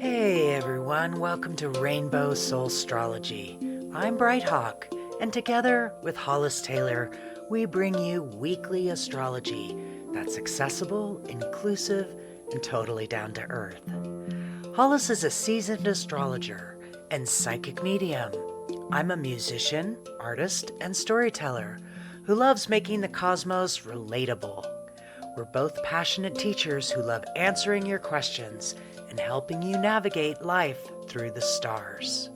Hey everyone, welcome to Rainbow Soulstrology. I'm Bright Hawk, and together with Hollis Taylor, we bring you weekly astrology that's accessible, inclusive, and totally down to earth. Hollis is a seasoned astrologer and psychic medium. I'm a musician, artist, and storyteller who loves making the cosmos relatable. We're both passionate teachers who love answering your questions and helping you navigate life through the stars.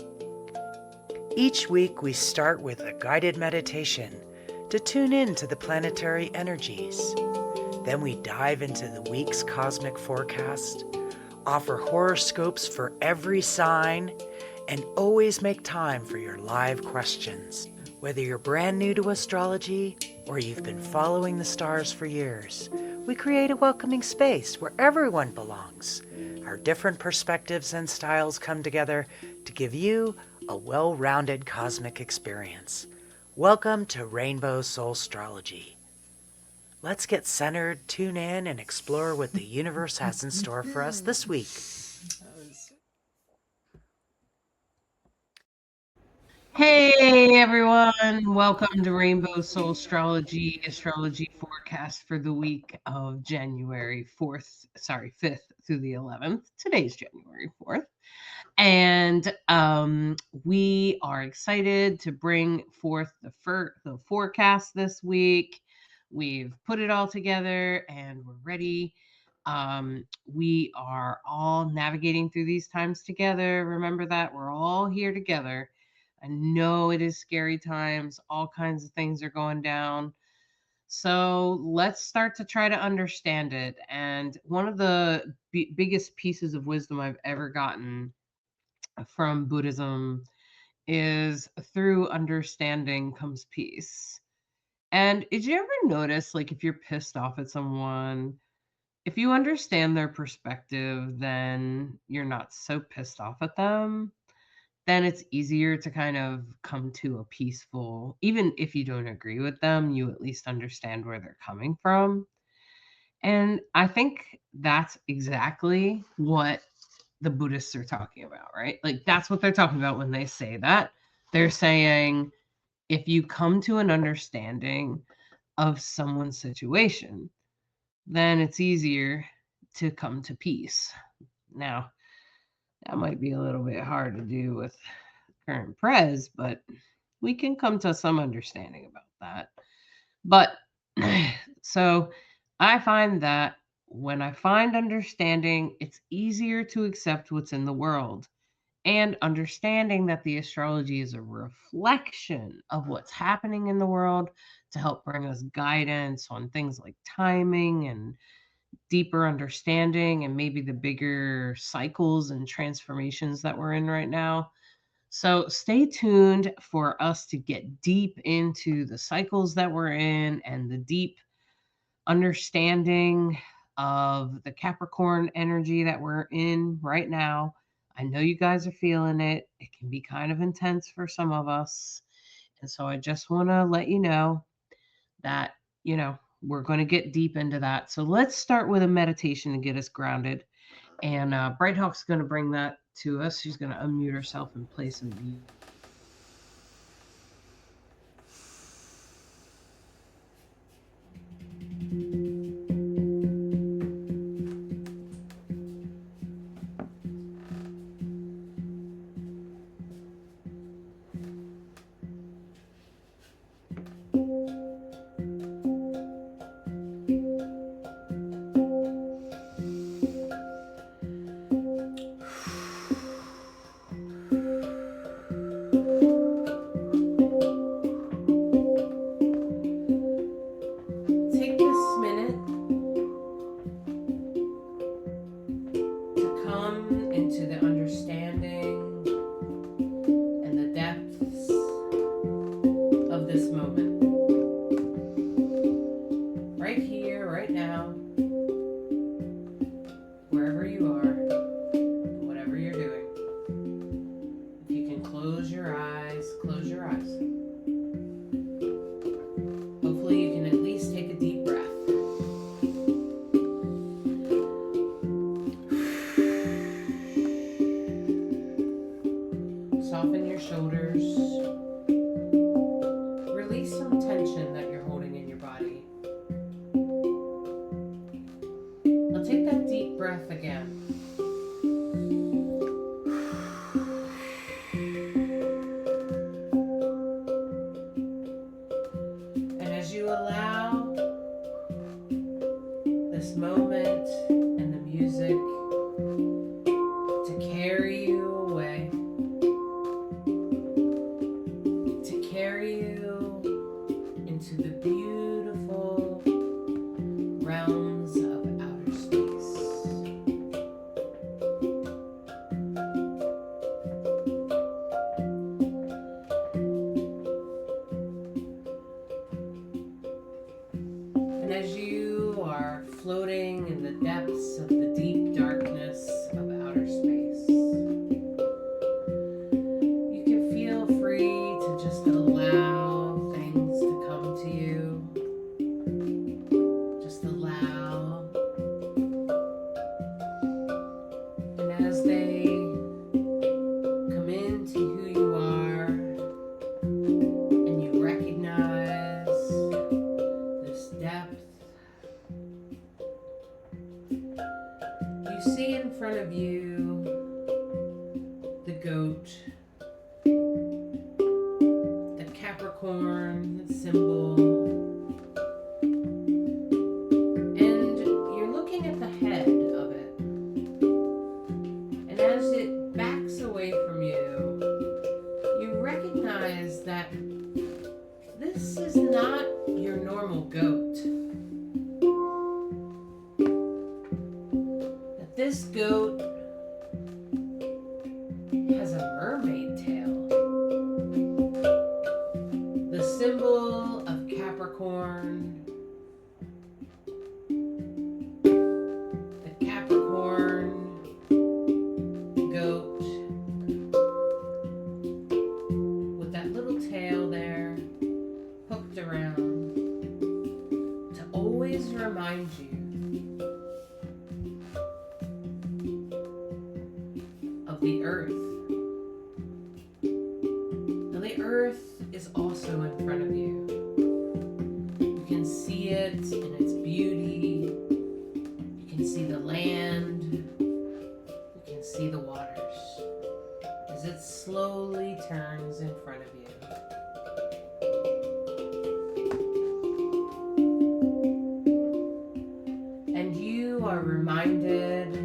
Each week we start with a guided meditation to tune in to the planetary energies. Then we dive into the week's cosmic forecast, offer horoscopes for every sign, and always make time for your live questions. Whether you're brand new to astrology or you've been following the stars for years, we create a welcoming space where everyone belongs. Our different perspectives and styles come together to give you a well-rounded cosmic experience. Welcome to Rainbow Soulstrology. Let's get centered, tune in, and explore what the universe has in store for us this week. Hey everyone, welcome to Rainbow Soulstrology Astrology Forecast for the week of January 5th through the 11th. Today's January 4th. And we are excited to bring forth the forecast this week. We've put it all together and we're ready. We are all navigating through these times together. Remember that we're all here together. I know it is scary times. All kinds of things are going down. So let's start to try to understand it. And one of the biggest pieces of wisdom I've ever gotten from Buddhism is through understanding comes peace. And did you ever notice, like, if you're pissed off at someone, if you understand their perspective, then you're not so pissed off at them, then it's easier to kind of come to a peaceful, even if you don't agree with them, you at least understand where they're coming from. And I think that's exactly what the Buddhists are talking about, right? Like that's what they're talking about when they say that. They're saying if you come to an understanding of someone's situation, then it's easier to come to peace. Now, that might be a little bit hard to do with current prez, but we can come to some understanding about that. But so I find that when I find understanding, it's easier to accept what's in the world. And understanding that the astrology is a reflection of what's happening in the world to help bring us guidance on things like timing and deeper understanding and maybe the bigger cycles and transformations that we're in right now. So stay tuned for us to get deep into the cycles that we're in and the deep understanding of the Capricorn energy that we're in right now. I know you guys are feeling it. It can be kind of intense for some of us. And so I just want to let you know that, we're going to get deep into that. So let's start with a meditation to get us grounded. And Bright Hawk's going to bring that to us. She's going to unmute herself and play some music. floating in the depths of the deep darkness of outer space. You can feel free to just allow things to come to you. Just allow. And as they come into who you are, and you recognize this depth, you see in front of you the goat, the Capricorn symbol, and you're looking at the head of it. And as it backs away from you, you recognize that this is not your normal goat. That this goat has a mermaid tail. The symbol of Capricorn. The Capricorn goat with that little tail there hooked around to always remind you of the earth. Now the earth is also in front of you. You can see it in its beauty. You can see the land. You can see the waters as it slowly turns in front of you. And you are reminded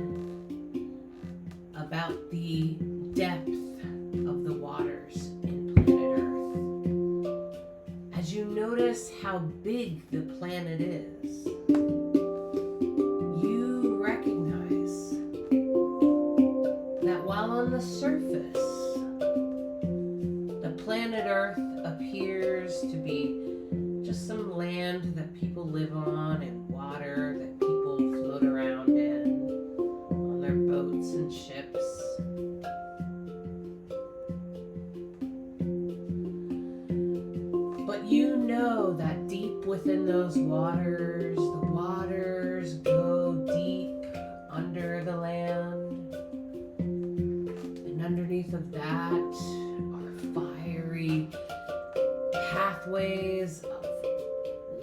about the depth of the waters in planet Earth. As you notice how big the planet is, you recognize that while on the surface, the planet Earth appears to be just some land that people live on and water that people float around in on their boats and ships. But you know that deep within those waters, the waters go deep under the land. And underneath of that are fiery pathways of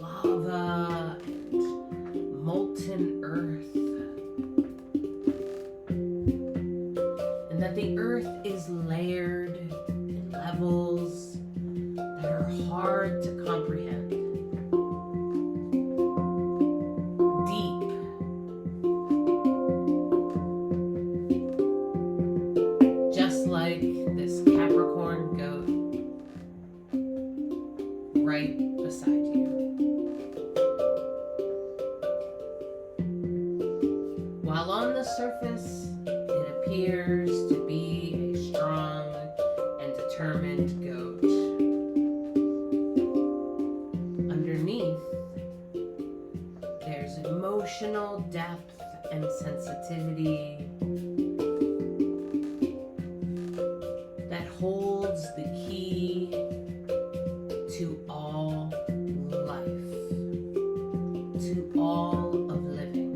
lava and molten earth. And that the earth is layered in levels that are hard to comprehend. Deep. Just like this Capricorn goat right beside you. While on the surface, it appears to be a strong and determined goat. Underneath, there's emotional depth and sensitivity that holds the key to all life, to all of living.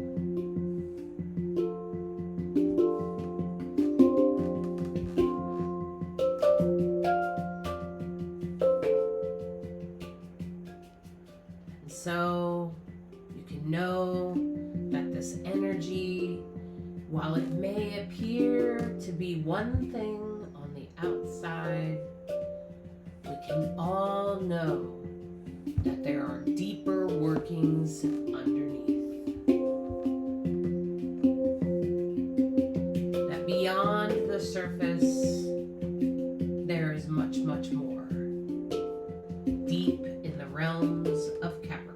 And so you can know that this energy, while it may appear to be one thing on the outside, we can all know that there are deeper workings underneath. That beyond the surface, there is much, much more. Deep in the realms of Capricorn.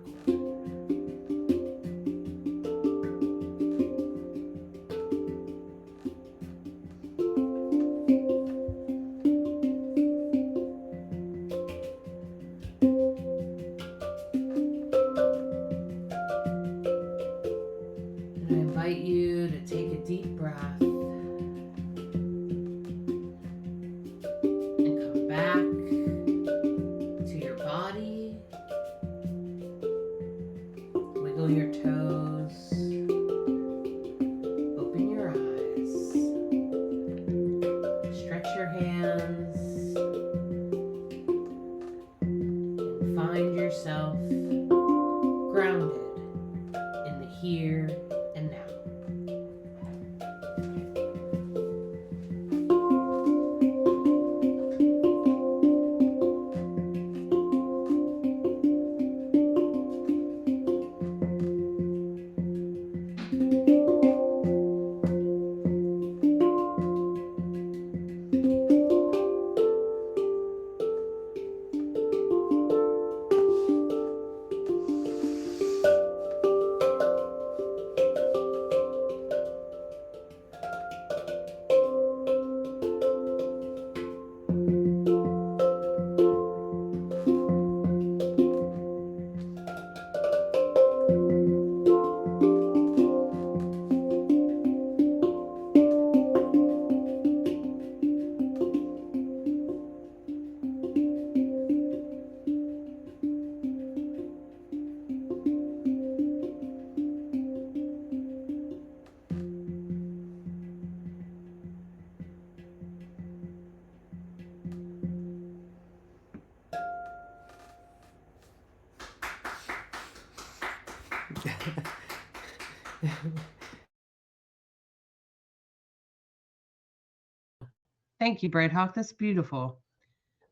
Thank you, Bright Hawk. That's beautiful.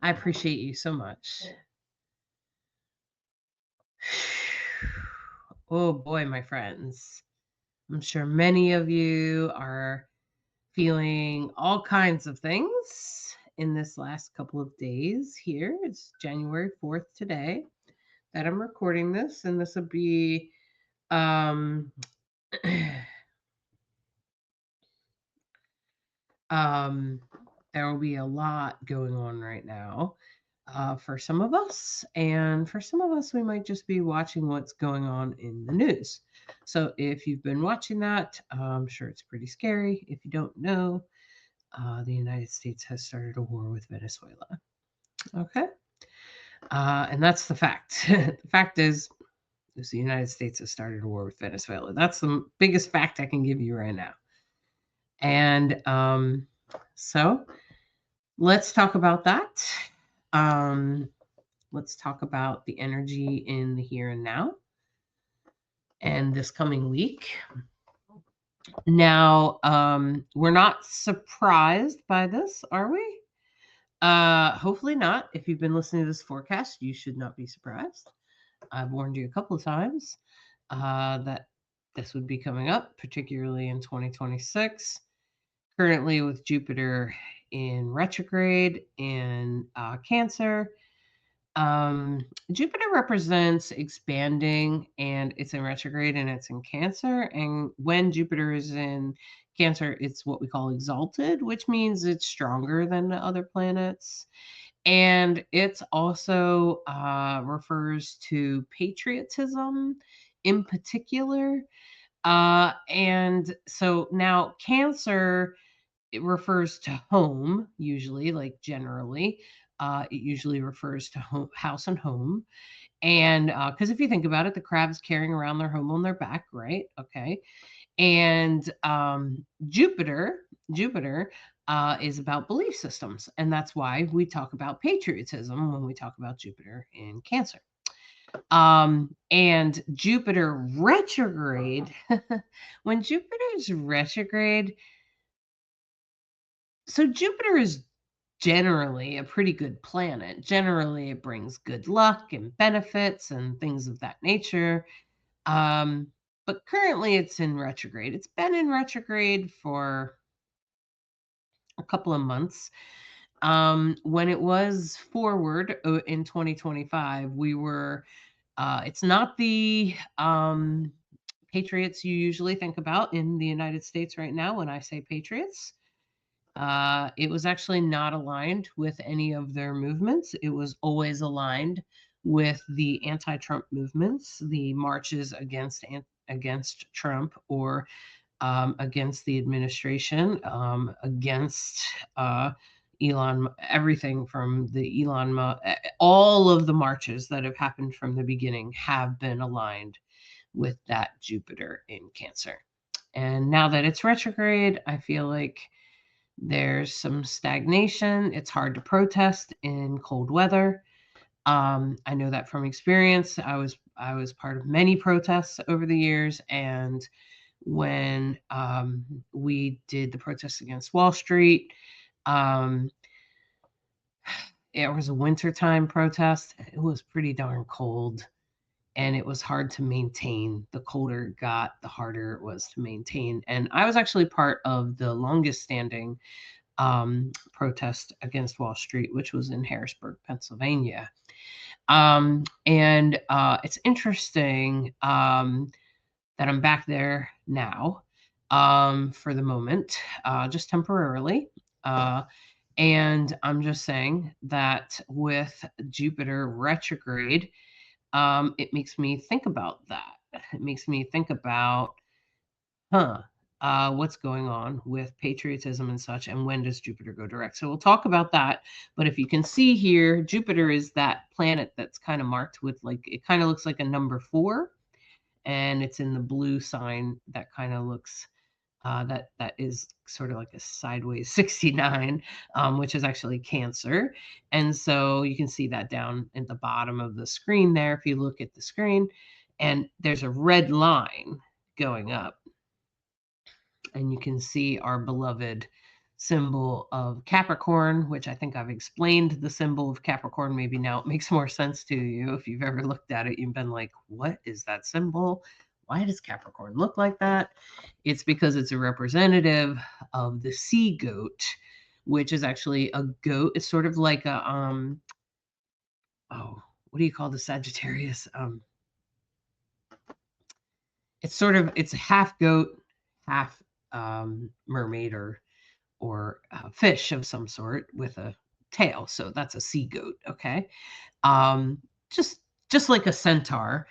I appreciate you so much. Oh boy, my friends. I'm sure many of you are feeling all kinds of things in this last couple of days here. It's January 4th today that I'm recording this, and this will be there will be a lot going on right now for some of us, and for some of us, we might just be watching what's going on in the news. So if you've been watching that, I'm sure it's pretty scary. If you don't know, the United States has started a war with Venezuela. Okay. And that's the fact. The fact is the United States has started a war with Venezuela. That's the biggest fact I can give you right now. And so let's talk about that. Let's talk about the energy in the here and now and this coming week. Now, we're not surprised by this, are we? Hopefully not. If you've been listening to this forecast, you should not be surprised. I've warned you a couple of times that this would be coming up, particularly in 2026. Currently, with Jupiter in retrograde in Cancer. Jupiter represents expanding, and it's in retrograde and it's in Cancer. And when Jupiter is in Cancer, it's what we call exalted, which means it's stronger than the other planets. And it also refers to patriotism in particular. And so now Cancer, it refers to home, usually, like generally. It usually refers to home, house and home. And because if you think about it, the crab's carrying around their home on their back, right? Okay. And Jupiter is about belief systems. And that's why we talk about patriotism when we talk about Jupiter in Cancer. And Jupiter retrograde, when Jupiter is retrograde, so Jupiter is generally a pretty good planet. Generally, it brings good luck and benefits and things of that nature. But currently, it's in retrograde. It's been in retrograde for a couple of months. When it was forward in 2025, we were, it's not the patriots you usually think about in the United States right now when I say patriots. It was actually not aligned with any of their movements. It was always aligned with the anti-Trump movements, the marches against Trump or against the administration, against Elon, everything from the all of the marches that have happened from the beginning have been aligned with that Jupiter in Cancer. And now that it's retrograde, I feel like there's some stagnation. It's hard to protest in cold weather. I know that from experience. I was part of many protests over the years, and when we did the protests against Wall Street, it was a wintertime protest. It was pretty darn cold, and it was hard to maintain. The colder it got, the harder it was to maintain. And I was actually part of the longest standing protest against Wall Street, which was in Harrisburg, Pennsylvania. And it's interesting that I'm back there now for the moment, just temporarily. And I'm just saying that with Jupiter retrograde, it makes me think about that. It makes me think about, what's going on with patriotism and such, and when does Jupiter go direct? So we'll talk about that. But if you can see here, Jupiter is that planet that's kind of marked with, like, it kind of looks like a number 4, and it's in the blue sign that kind of looks that is sort of like a sideways 69, which is actually Cancer. And so you can see that down at the bottom of the screen there if you look at the screen. And there's a red line going up. And you can see our beloved symbol of Capricorn, which I think I've explained the symbol of Capricorn. Maybe now it makes more sense to you. If you've ever looked at it, you've been like, what is that symbol? Why does Capricorn look like that? It's because it's a representative of the sea goat, which is actually a goat. It's sort of like a what do you call the Sagittarius? It's half goat, half mermaid or fish of some sort with a tail. So that's a sea goat. Okay, um, just just like a centaur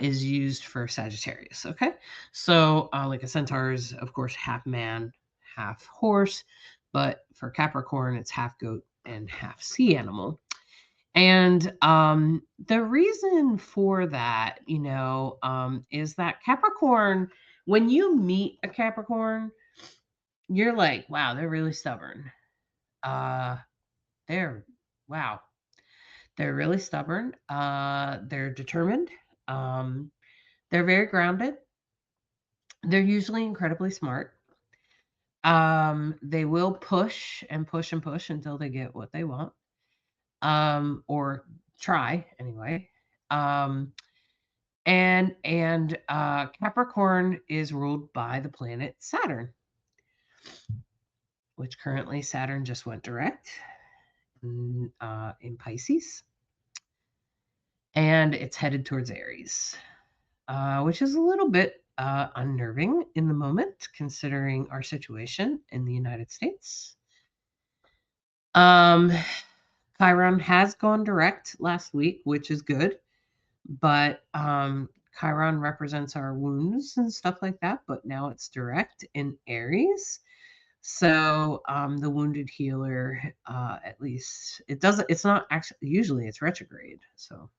is used for Sagittarius. Okay, so like a centaur is of course half man, half horse, but for Capricorn it's half goat and half sea animal. And the reason for that, is that Capricorn, when you meet a Capricorn, you're like, wow, they're really stubborn. Uh, they're, wow, they're really stubborn. They're determined. Um, they're very grounded. They're usually incredibly smart. They will push and push and push until they get what they want, or try anyway. Um, and Capricorn is ruled by the planet Saturn, which currently Saturn just went direct in Pisces, and it's headed towards Aries, which is a little bit unnerving in the moment, considering our situation in the United States. Chiron has gone direct last week, which is good, but Chiron represents our wounds and stuff like that, but now it's direct in Aries. So the wounded healer, at least it's not actually, usually it's retrograde. So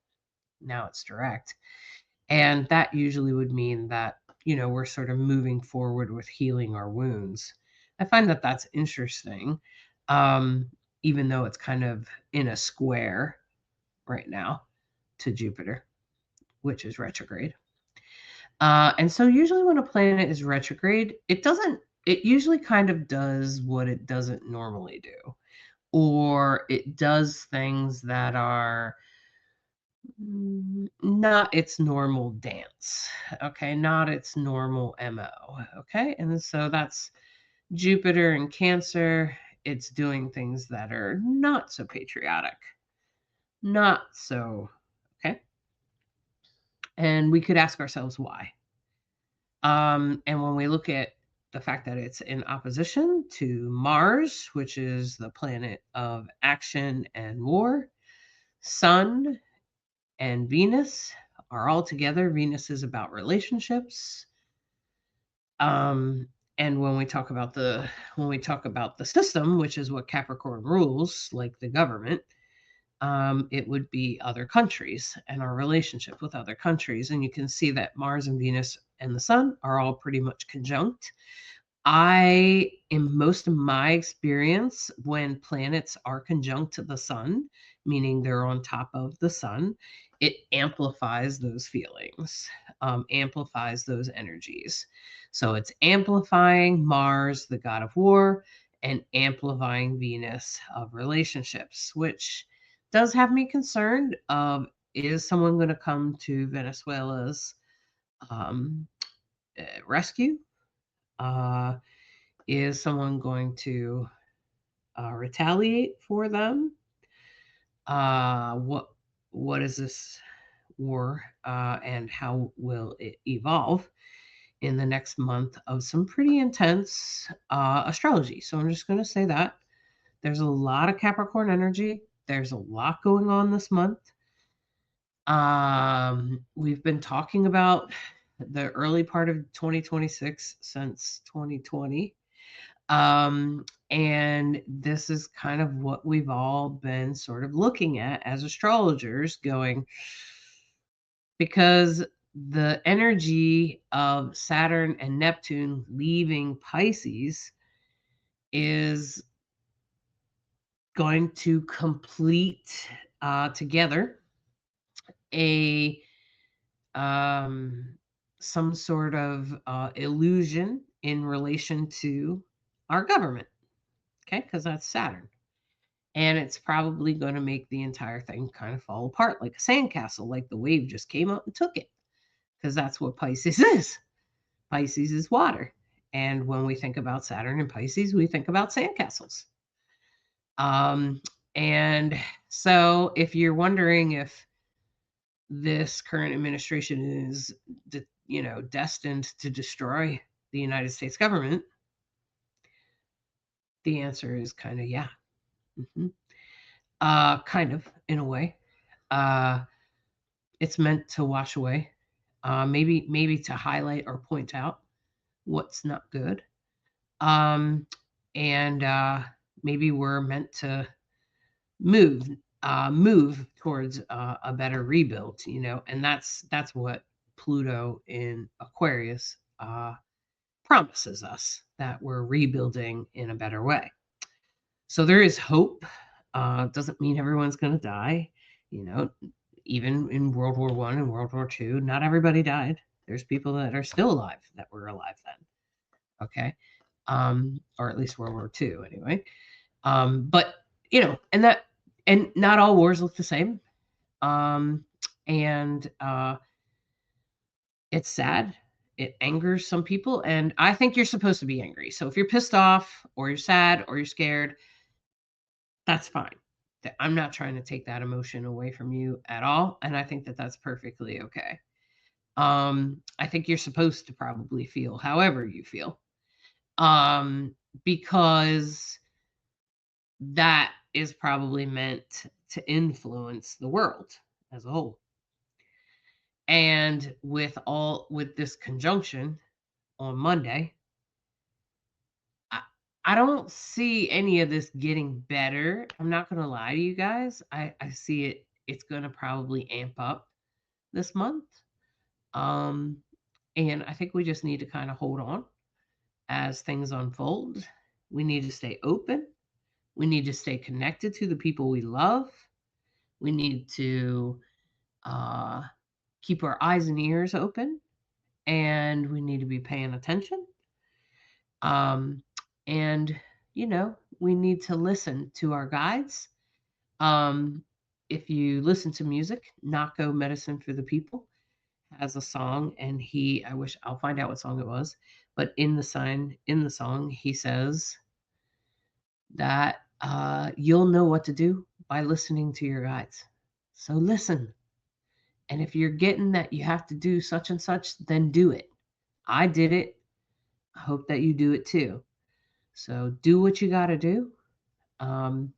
now it's direct. And that usually would mean that, we're sort of moving forward with healing our wounds. I find that that's interesting, even though it's kind of in a square right now to Jupiter, which is retrograde. And so usually when a planet is retrograde, it usually kind of does what it doesn't normally do, or it does things that are not its normal dance. Okay, not its normal MO. Okay, and so that's Jupiter in Cancer. It's doing things that are not so patriotic, not so okay. And we could ask ourselves why. And when we look at the fact that it's in opposition to Mars, which is the planet of action and war, Sun and Venus are all together. Venus is about relationships. And when we talk about the system, which is what Capricorn rules, like the government, it would be other countries and our relationship with other countries. And you can see that Mars and Venus and the Sun are all pretty much conjunct. In most of my experience, when planets are conjunct to the Sun, meaning they're on top of the Sun, it amplifies those feelings, amplifies those energies. So it's amplifying Mars, the god of war, and amplifying Venus of relationships, which does have me concerned of, is someone going to come to Venezuela's rescue? Is someone going to retaliate for them? What is this war, and how will it evolve in the next month of some pretty intense astrology? So I'm just going to say that there's a lot of Capricorn energy. There's a lot going on this month. We've been talking about the early part of 2026 since 2020. And this is kind of what we've all been sort of looking at as astrologers, going, because the energy of Saturn and Neptune leaving Pisces is going to complete together a some sort of illusion in relation to our government, okay? Because that's Saturn. And it's probably going to make the entire thing kind of fall apart like a sandcastle, like the wave just came up and took it, because that's what Pisces is. Pisces is water. And when we think about Saturn and Pisces, we think about sandcastles. Um, and so if you're wondering if this current administration is, destined to destroy the United States government, the answer is kind of yeah. Mm-hmm. Kind of, in a way. Uh, it's meant to wash away, maybe to highlight or point out what's not good. Um, and maybe we're meant to move move towards a better rebuild, and that's what Pluto in Aquarius promises us, that we're rebuilding in a better way. So there is hope. Doesn't mean everyone's going to die. You know, even in World War One and World War Two, not everybody died. There's people that are still alive that were alive then. Okay, or at least World War Two anyway. But and not all wars look the same. Um, and It's sad. It angers some people, and I think you're supposed to be angry. So if you're pissed off or you're sad or you're scared, that's fine. I'm not trying to take that emotion away from you at all, and I think that that's perfectly okay. I think you're supposed to probably feel however you feel, um, because that is probably meant to influence the world as a whole. And with this conjunction on Monday, I, I don't see any of this getting better. I'm not going to lie to you guys. I see it's going to probably amp up this month. Um, and I think we just need to kind of hold on as things unfold. We need to stay open. We need to stay connected to the people we love. We need to uh, keep our eyes and ears open, and we need to be paying attention. Um, and, we need to listen to our guides. Um, if you listen to music, Nako Medicine for the People has a song, and I wish I'll find out what song it was, but in the song, he says that you'll know what to do by listening to your guides. So listen. And if you're getting that you have to do such and such, then do it. I did it. I hope that you do it too. So do what you got to do um,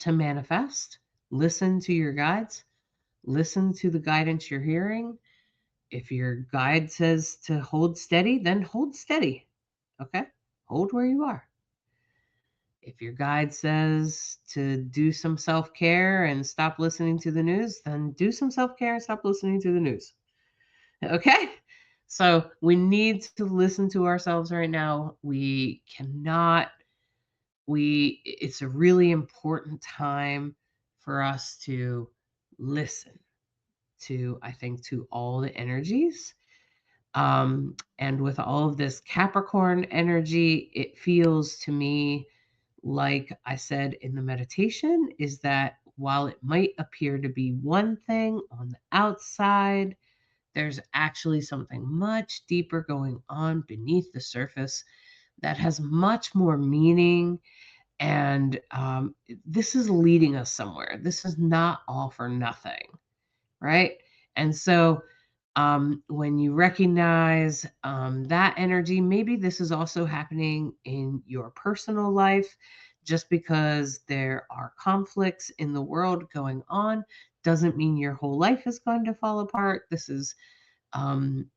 to manifest. Listen to your guides. Listen to the guidance you're hearing. If your guide says to hold steady, then hold steady. Okay? Hold where you are. If your guide says to do some self care and stop listening to the news, then do some self care and stop listening to the news. Okay? So we need to listen to ourselves right now. It's a really important time for us to listen to, I think, to all the energies. And with all of this Capricorn energy, it feels to me, like I said in the meditation, is that while it might appear to be one thing on the outside, there's actually something much deeper going on beneath the surface that has much more meaning. And this is leading us somewhere. This is not all for nothing, right? And so when you recognize that energy, maybe this is also happening in your personal life. Just because there are conflicts in the world going on doesn't mean your whole life is going to fall apart. This is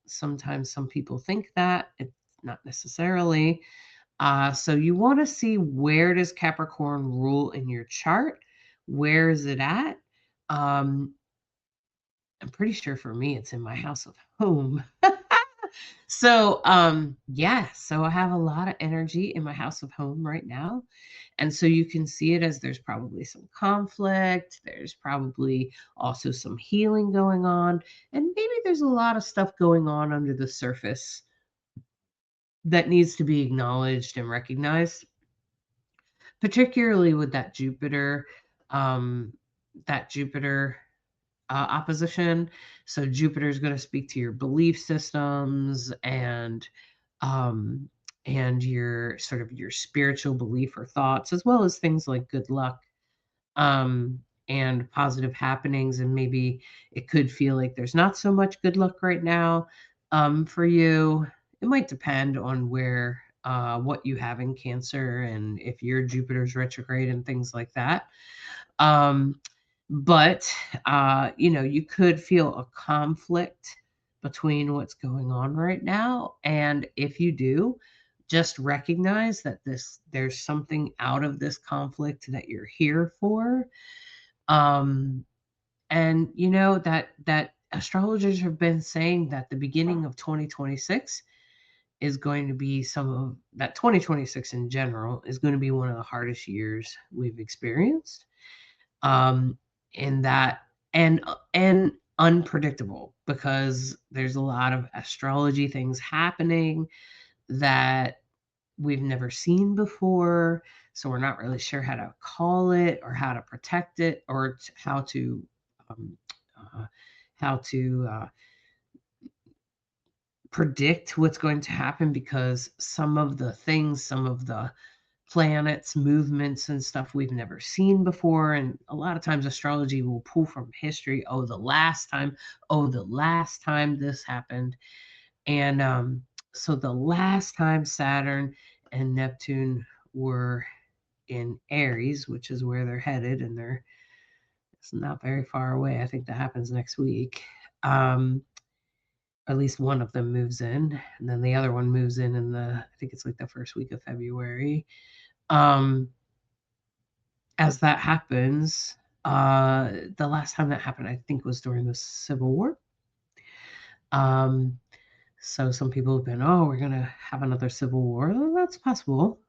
sometimes some people think that it's not necessarily. So you want to see, where does Capricorn rule in your chart? Where is it at? I'm pretty sure for me it's in my house of home. So, yeah, so I have a lot of energy in my house of home right now. And so you can see it as there's probably some conflict, there's probably also some healing going on, and maybe there's a lot of stuff going on under the surface that needs to be acknowledged and recognized, particularly with um, that Jupiter opposition. So Jupiter is going to speak to your belief systems um, and your sort of your spiritual belief or thoughts, as well as things like good luck um, and positive happenings. And maybe it could feel like there's not so much good luck right now for you. It might depend on what you have in Cancer and if your Jupiter's retrograde and things like that. Um, but you could feel a conflict between what's going on right now. And if you do, just recognize that there's something out of this conflict that you're here for. Um, and that astrologers have been saying that the beginning of 2026 is going to be some of that 2026 in general is going to be one of the hardest years we've experienced um, in that and unpredictable because there's a lot of astrology things happening that we've never seen before. So we're not really sure how to call it or how to protect it or um, uh, how to predict what's going to happen because some of the planets, movements, and stuff we've never seen before. And a lot of times astrology will pull from history. Oh, the last time this happened. And so the last time Saturn and Neptune were in Aries, which is where they're headed, and it's not very far away. I think that happens next week. At least one of them moves in, and then the other one moves in I think it's like the first week of February. Um, as that happens, the last time that happened, I think, was during the Civil War. Um, so some people have been, oh, we're going to have another Civil War. Well, that's possible.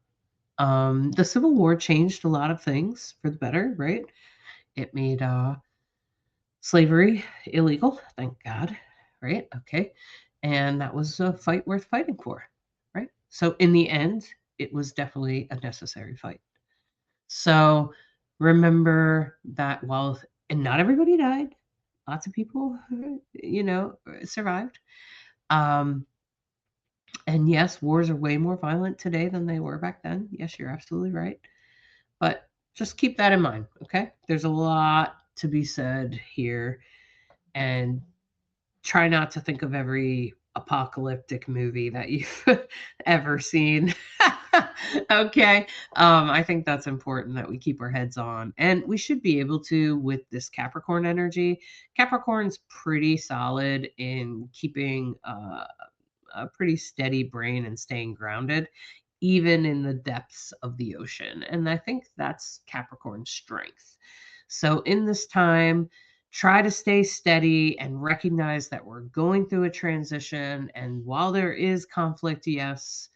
The Civil War changed a lot of things for the better, right? It made slavery illegal, thank God, right? Okay. And that was a fight worth fighting for, right? So in the end, it was definitely a necessary fight. So remember that and not everybody died, lots of people, survived. Um, and yes, wars are way more violent today than they were back then. Yes, you're absolutely right. But just keep that in mind, okay? There's a lot to be said here. And try not to think of every apocalyptic movie that you've ever seen. Okay. I think that's important that we keep our heads on. And we should be able to with this Capricorn energy. Capricorn's pretty solid in keeping a pretty steady brain and staying grounded, even in the depths of the ocean. And I think that's Capricorn's strength. So in this time, try to stay steady and recognize that we're going through a transition. And while there is conflict, yes,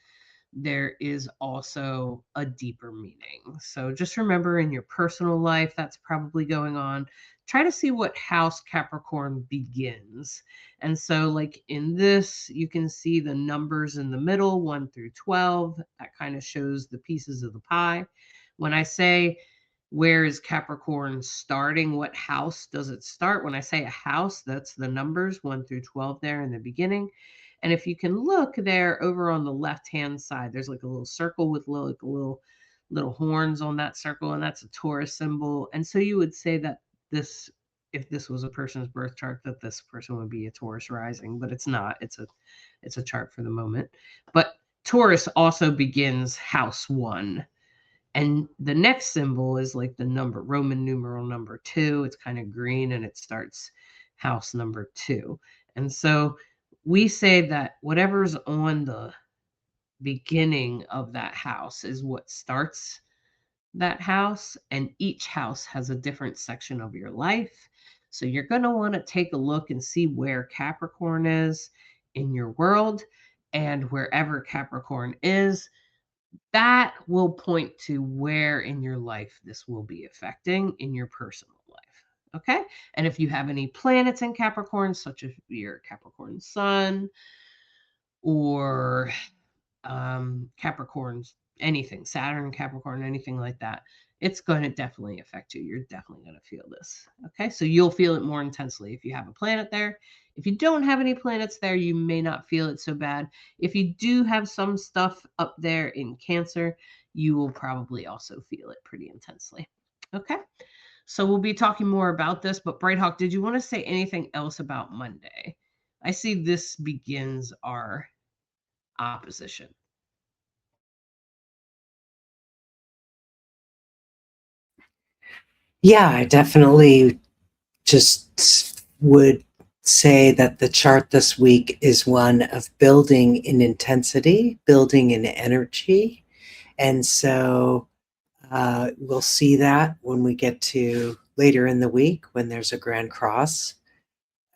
there is also a deeper meaning. So just remember in your personal life, that's probably going on. Try to see what house Capricorn begins. And so, like in this, you can see the numbers in the middle, 1 through 12. That kind of shows the pieces of the pie. When I say, where is Capricorn starting? What house does it start? When I say a house, that's the numbers 1 through 12 there in the beginning. And if you can look there over on the left-hand side, there's like a little circle with little horns on that circle, and that's a Taurus symbol. And so you would say that if this was a person's birth chart, that this person would be a Taurus rising, but it's not. It's a chart for the moment. But Taurus also begins house 1. And the next symbol is like the number, Roman numeral number 2. It's kind of green and it starts house number 2. And so we say that whatever's on the beginning of that house is what starts that house. And each house has a different section of your life. So you're going to want to take a look and see where Capricorn is in your world, and wherever Capricorn is, that will point to where in your life this will be affecting in your personal life. Okay. And if you have any planets in Capricorn, such as your Capricorn sun or Capricorns, anything, Saturn, Capricorn, anything like that, it's going to definitely affect you. You're definitely going to feel this. Okay. So you'll feel it more intensely if you have a planet there. If you don't have any planets there, you may not feel it so bad. If you do have some stuff up there in Cancer, you will probably also feel it pretty intensely. Okay. So we'll be talking more about this, but Brighthawk, did you want to say anything else about Monday? I see this begins our opposition. Yeah, I definitely just would say that the chart this week is one of building in intensity, building in energy. And so we'll see that when we get to later in the week when there's a grand cross.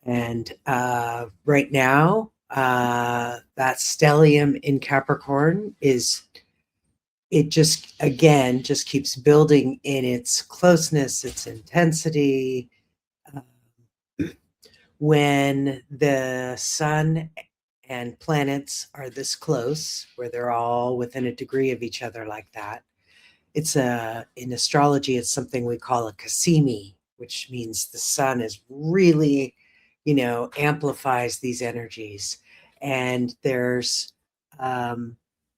And right now, that stellium in Capricorn is, it just, again, just keeps building in its closeness, its intensity. When the sun and planets are this close, where they're all within a degree of each other like that, it's in astrology, it's something we call a Cassini, which means the sun is really, amplifies these energies. And there's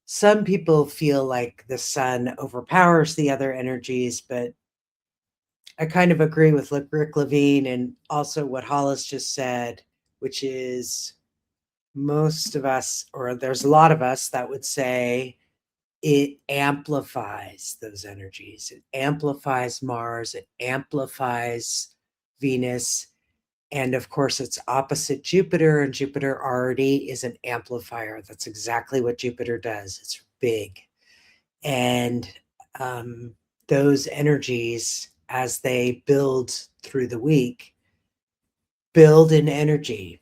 some people feel like the sun overpowers the other energies, but I kind of agree with Rick Levine and also what Hollis just said, which is most of us, or there's a lot of us that would say it amplifies those energies. It amplifies Mars, it amplifies Venus, and of course it's opposite Jupiter, and Jupiter already is an amplifier. That's exactly what Jupiter does. It's big. And those energies, as they build through the week, build in energy.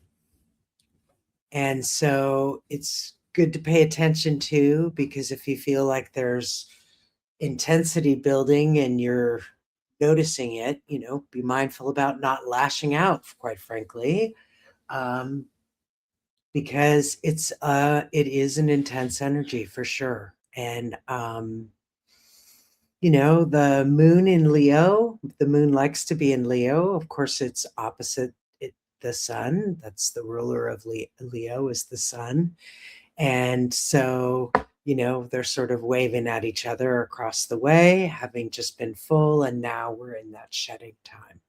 And so it's good to pay attention to, because if you feel like there's intensity building and you're noticing it, be mindful about not lashing out, quite frankly, because it is an intense energy for sure. And the moon in Leo, the moon likes to be in Leo. Of course, it's opposite the sun. That's the ruler of Leo is the sun. And so, they're sort of waving at each other across the way, having just been full. And now we're in that shedding time.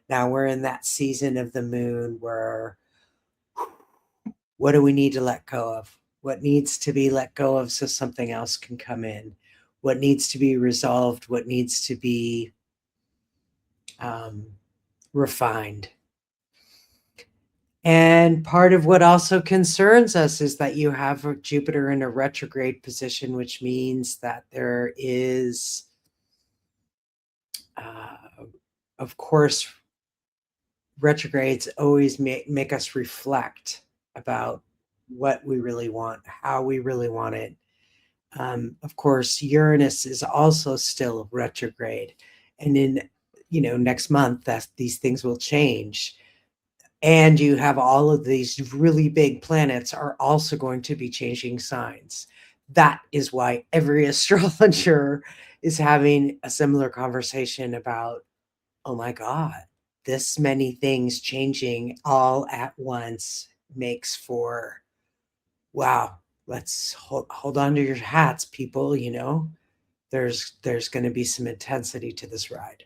Now we're in that season of the moon where what do we need to let go of? What needs to be let go of so something else can come in? What needs to be resolved? What needs to be refined? And part of what also concerns us is that you have Jupiter in a retrograde position, which means that there is, of course, retrogrades always make us reflect about what we really want, how we really want it. Of course, Uranus is also still retrograde. And in, next month, that these things will change. And you have all of these really big planets are also going to be changing signs. That is why every astrologer is having a similar conversation about, oh my God, this many things changing all at once makes for, wow, let's hold on to your hats, people. There's going to be some intensity to this ride.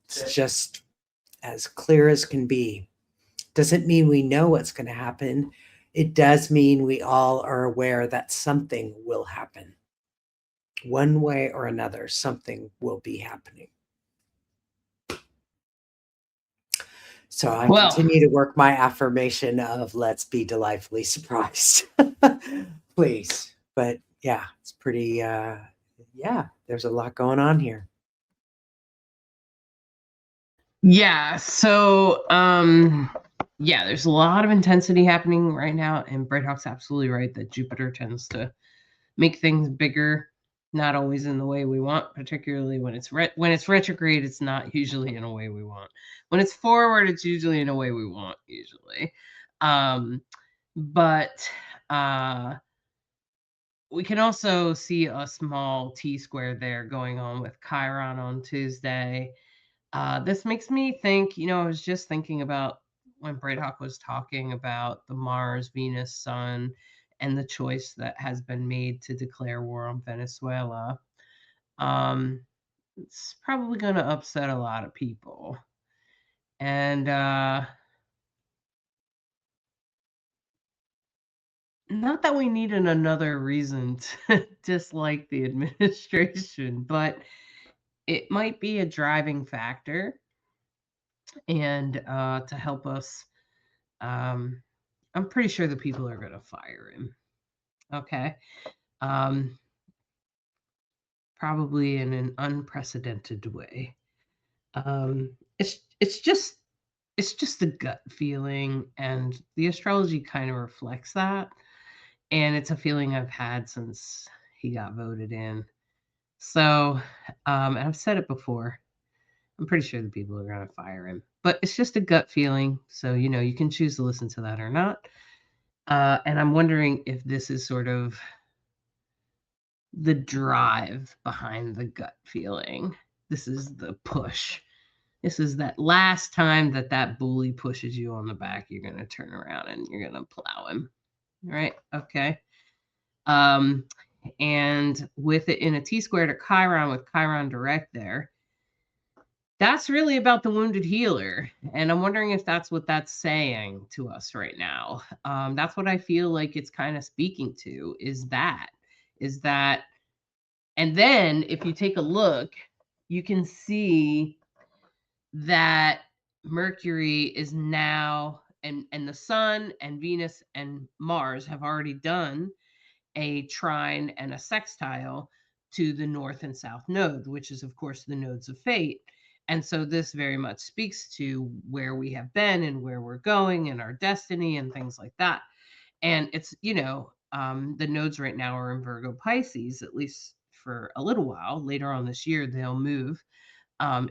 It's just as clear as can be. Doesn't mean we know what's going to happen. It does mean we all are aware that something will happen. One way or another, something will be happening. So I continue to work my affirmation of let's be delightfully surprised. Please. But yeah, it's pretty, there's a lot going on here. Yeah. So Yeah, there's a lot of intensity happening right now, and Bright Hawk's absolutely right that Jupiter tends to make things bigger, not always in the way we want, particularly when it's when it's retrograde, it's not usually in a way we want. When it's forward, it's usually in a way we want, usually. Um, but we can also see a small T square there going on with Chiron on Tuesday. This makes me think, I was just thinking about when Bright Hawk was talking about the Mars, Venus, Sun, and the choice that has been made to declare war on Venezuela. Um, it's probably going to upset a lot of people. And not that we needed another reason to dislike the administration, but it might be a driving factor and to help us. Um, I'm pretty sure the people are going to fire him. Okay. Um, Probably in an unprecedented way. It's just a gut feeling, and the astrology kind of reflects that. And it's a feeling I've had since he got voted in. So, and I've said it before. I'm pretty sure the people are going to fire him, but it's just a gut feeling. So, you can choose to listen to that or not. And I'm wondering if this is sort of the drive behind the gut feeling. This is the push. This is that last time that bully pushes you on the back, you're going to turn around and you're going to plow him. Right? Okay. Um, and with it in a T squared to Chiron with Chiron direct there, that's really about the wounded healer. And I'm wondering if that's what that's saying to us right now. That's what I feel like it's kind of speaking to is that and then if you take a look, you can see that Mercury is now and the Sun and Venus and Mars have already done a trine and a sextile to the North and South node, which is of course the nodes of fate. And so this very much speaks to where we have been and where we're going and our destiny and things like that. And it's, the nodes right now are in Virgo Pisces, at least for a little while. Later on this year, they'll move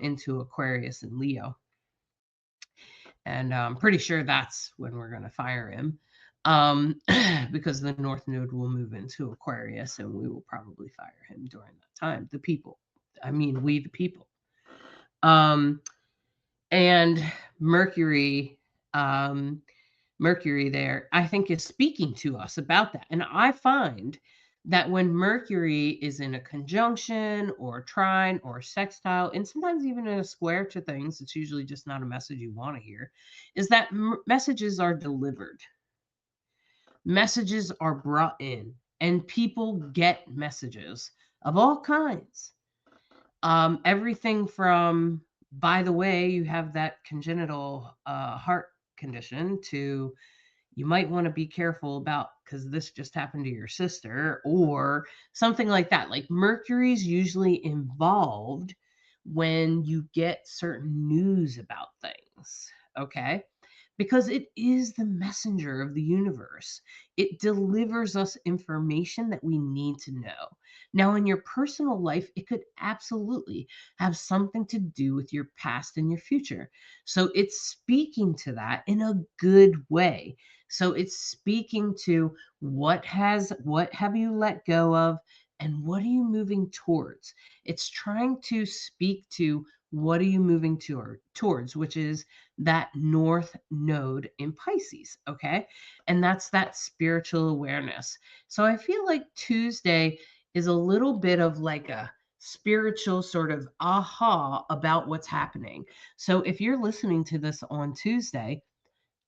into Aquarius and Leo. And I'm pretty sure that's when we're going to fire him because the North Node will move into Aquarius and we will probably fire him during that time. The people. I mean, we the people. And Mercury, Mercury there, I think is speaking to us about that. And I find that when Mercury is in a conjunction or trine or sextile, and sometimes even in a square to things, it's usually just not a message you want to hear, is that messages are delivered. Messages are brought in, and people get messages of all kinds. Everything from, by the way, you have that congenital heart condition to you might want to be careful about because this just happened to your sister or something like that. Like Mercury's usually involved when you get certain news about things. Okay. Because it is the messenger of the universe. It delivers us information that we need to know. Now, in your personal life, it could absolutely have something to do with your past and your future. So it's speaking to that in a good way. So it's speaking to what have you let go of and what are you moving towards? It's trying to speak to what are you moving towards, which is that north node in Pisces, okay? And that's that spiritual awareness. So I feel like Tuesday is a little bit of like a spiritual sort of aha about what's happening. So if you're listening to this on Tuesday,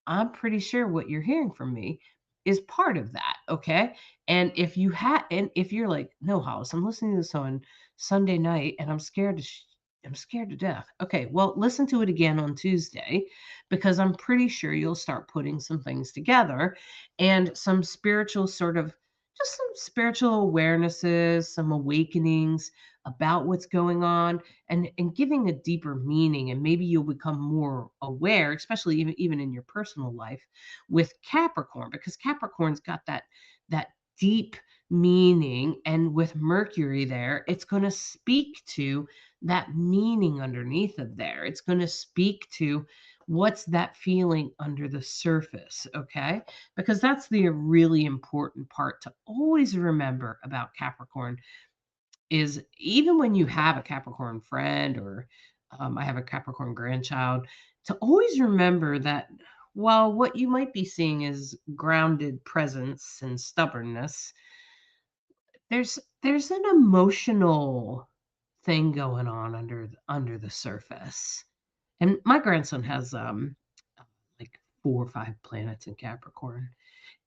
I'm pretty sure what you're hearing from me is part of that, okay? And if you're like, no, Hollis, I'm listening to this on Sunday night and I'm scared to death. Okay, well, listen to it again on Tuesday because I'm pretty sure you'll start putting some things together and some spiritual sort of just some spiritual awarenesses, some awakenings about what's going on, and giving a deeper meaning. And maybe you'll become more aware, especially even in your personal life with Capricorn, because Capricorn's got that deep meaning. And with Mercury there, it's going to speak to that meaning underneath of there. It's going to speak to what's that feeling under the surface, okay? Because that's the really important part to always remember about Capricorn is even when you have a Capricorn friend, or I have a Capricorn grandchild, to always remember that while what you might be seeing is grounded presence and stubbornness, there's an emotional thing going on under the surface. And my grandson has like 4 or 5 planets in Capricorn.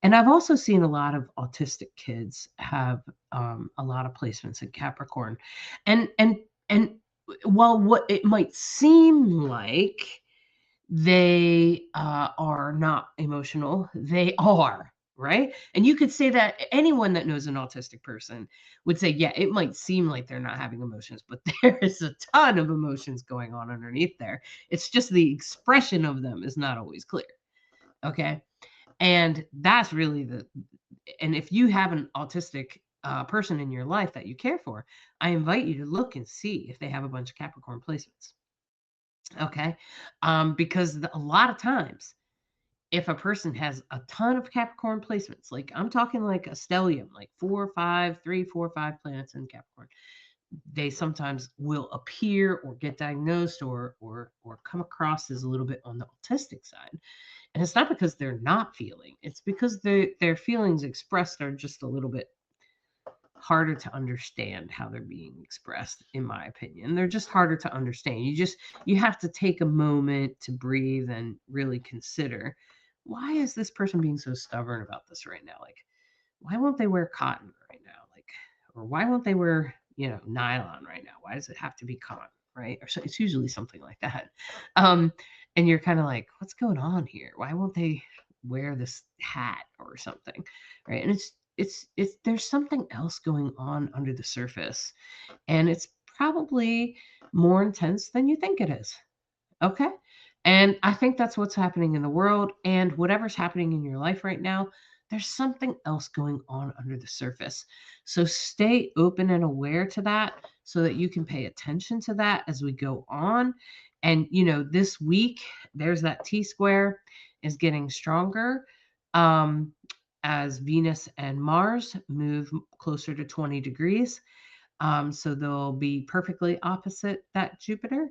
And I've also seen a lot of autistic kids have a lot of placements in Capricorn. And while what it might seem like they are not emotional, they are, right? And you could say that anyone that knows an autistic person would say, yeah, it might seem like they're not having emotions, but there is a ton of emotions going on underneath there. It's just the expression of them is not always clear. Okay. And that's really and if you have an autistic person in your life that you care for, I invite you to look and see if they have a bunch of Capricorn placements. Okay. Because a lot of times, if a person has a ton of Capricorn placements, like I'm talking like a stellium, like 4, 5, 3, 4, 5 planets in Capricorn, they sometimes will appear or get diagnosed or come across as a little bit on the autistic side. And it's not because they're not feeling, it's because their feelings expressed are just a little bit harder to understand how they're being expressed, in my opinion. They're just harder to understand. You have to take a moment to breathe and really consider, why is this person being so stubborn about this right now? Like, why won't they wear cotton right now? Like, or why won't they wear, nylon right now? Why does it have to be cotton? Right? Or so it's usually something like that. Um, and you're kind of like, what's going on here? Why won't they wear this hat or something? Right? And it's there's something else going on under the surface, and it's probably more intense than you think it is. Okay. And I think that's what's happening in the world. And whatever's happening in your life right now, there's something else going on under the surface. So stay open and aware to that so that you can pay attention to that as we go on. And, this week, there's that T square is getting stronger as Venus and Mars move closer to 20 degrees. So they'll be perfectly opposite that Jupiter,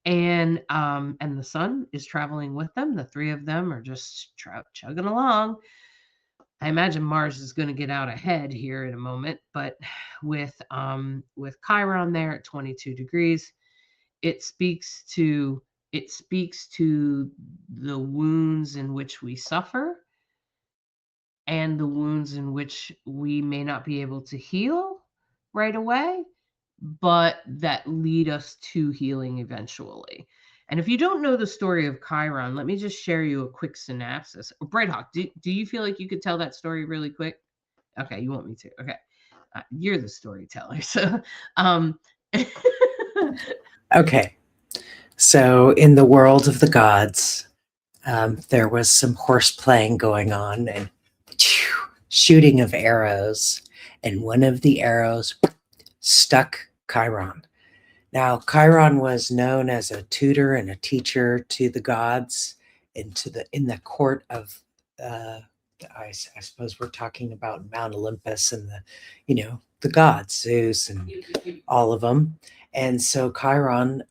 and the sun is traveling with them. The three of them are just chugging along. I imagine Mars is going to get out ahead here in a moment, but with Chiron there at 22 degrees, it speaks to the wounds in which we suffer and the wounds in which we may not be able to heal right away, but that lead us to healing eventually. And if you don't know the story of Chiron, let me just share you a quick synopsis. Brighthawk, do you feel like you could tell that story really quick? Okay, you want me to? Okay, you're the storyteller, so um, Okay, so in the world of the gods, there was some horse playing going on and shooting of arrows, and one of the arrows stuck Chiron. Now, Chiron was known as a tutor and a teacher to the gods and in the court of, I suppose we're talking about Mount Olympus and the gods, Zeus and all of them. And so Chiron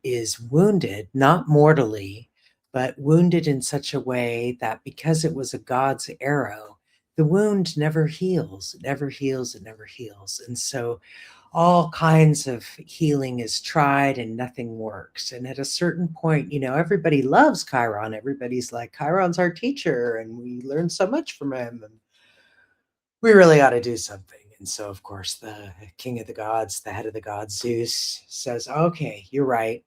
is wounded, not mortally, but wounded in such a way that because it was a god's arrow, the wound never heals, never heals, and never heals. And so all kinds of healing is tried and nothing works. And at a certain point, everybody loves Chiron. Everybody's like, Chiron's our teacher and we learn so much from him. And we really ought to do something. And so, of course, the king of the gods, the head of the gods, Zeus, says, okay, you're right.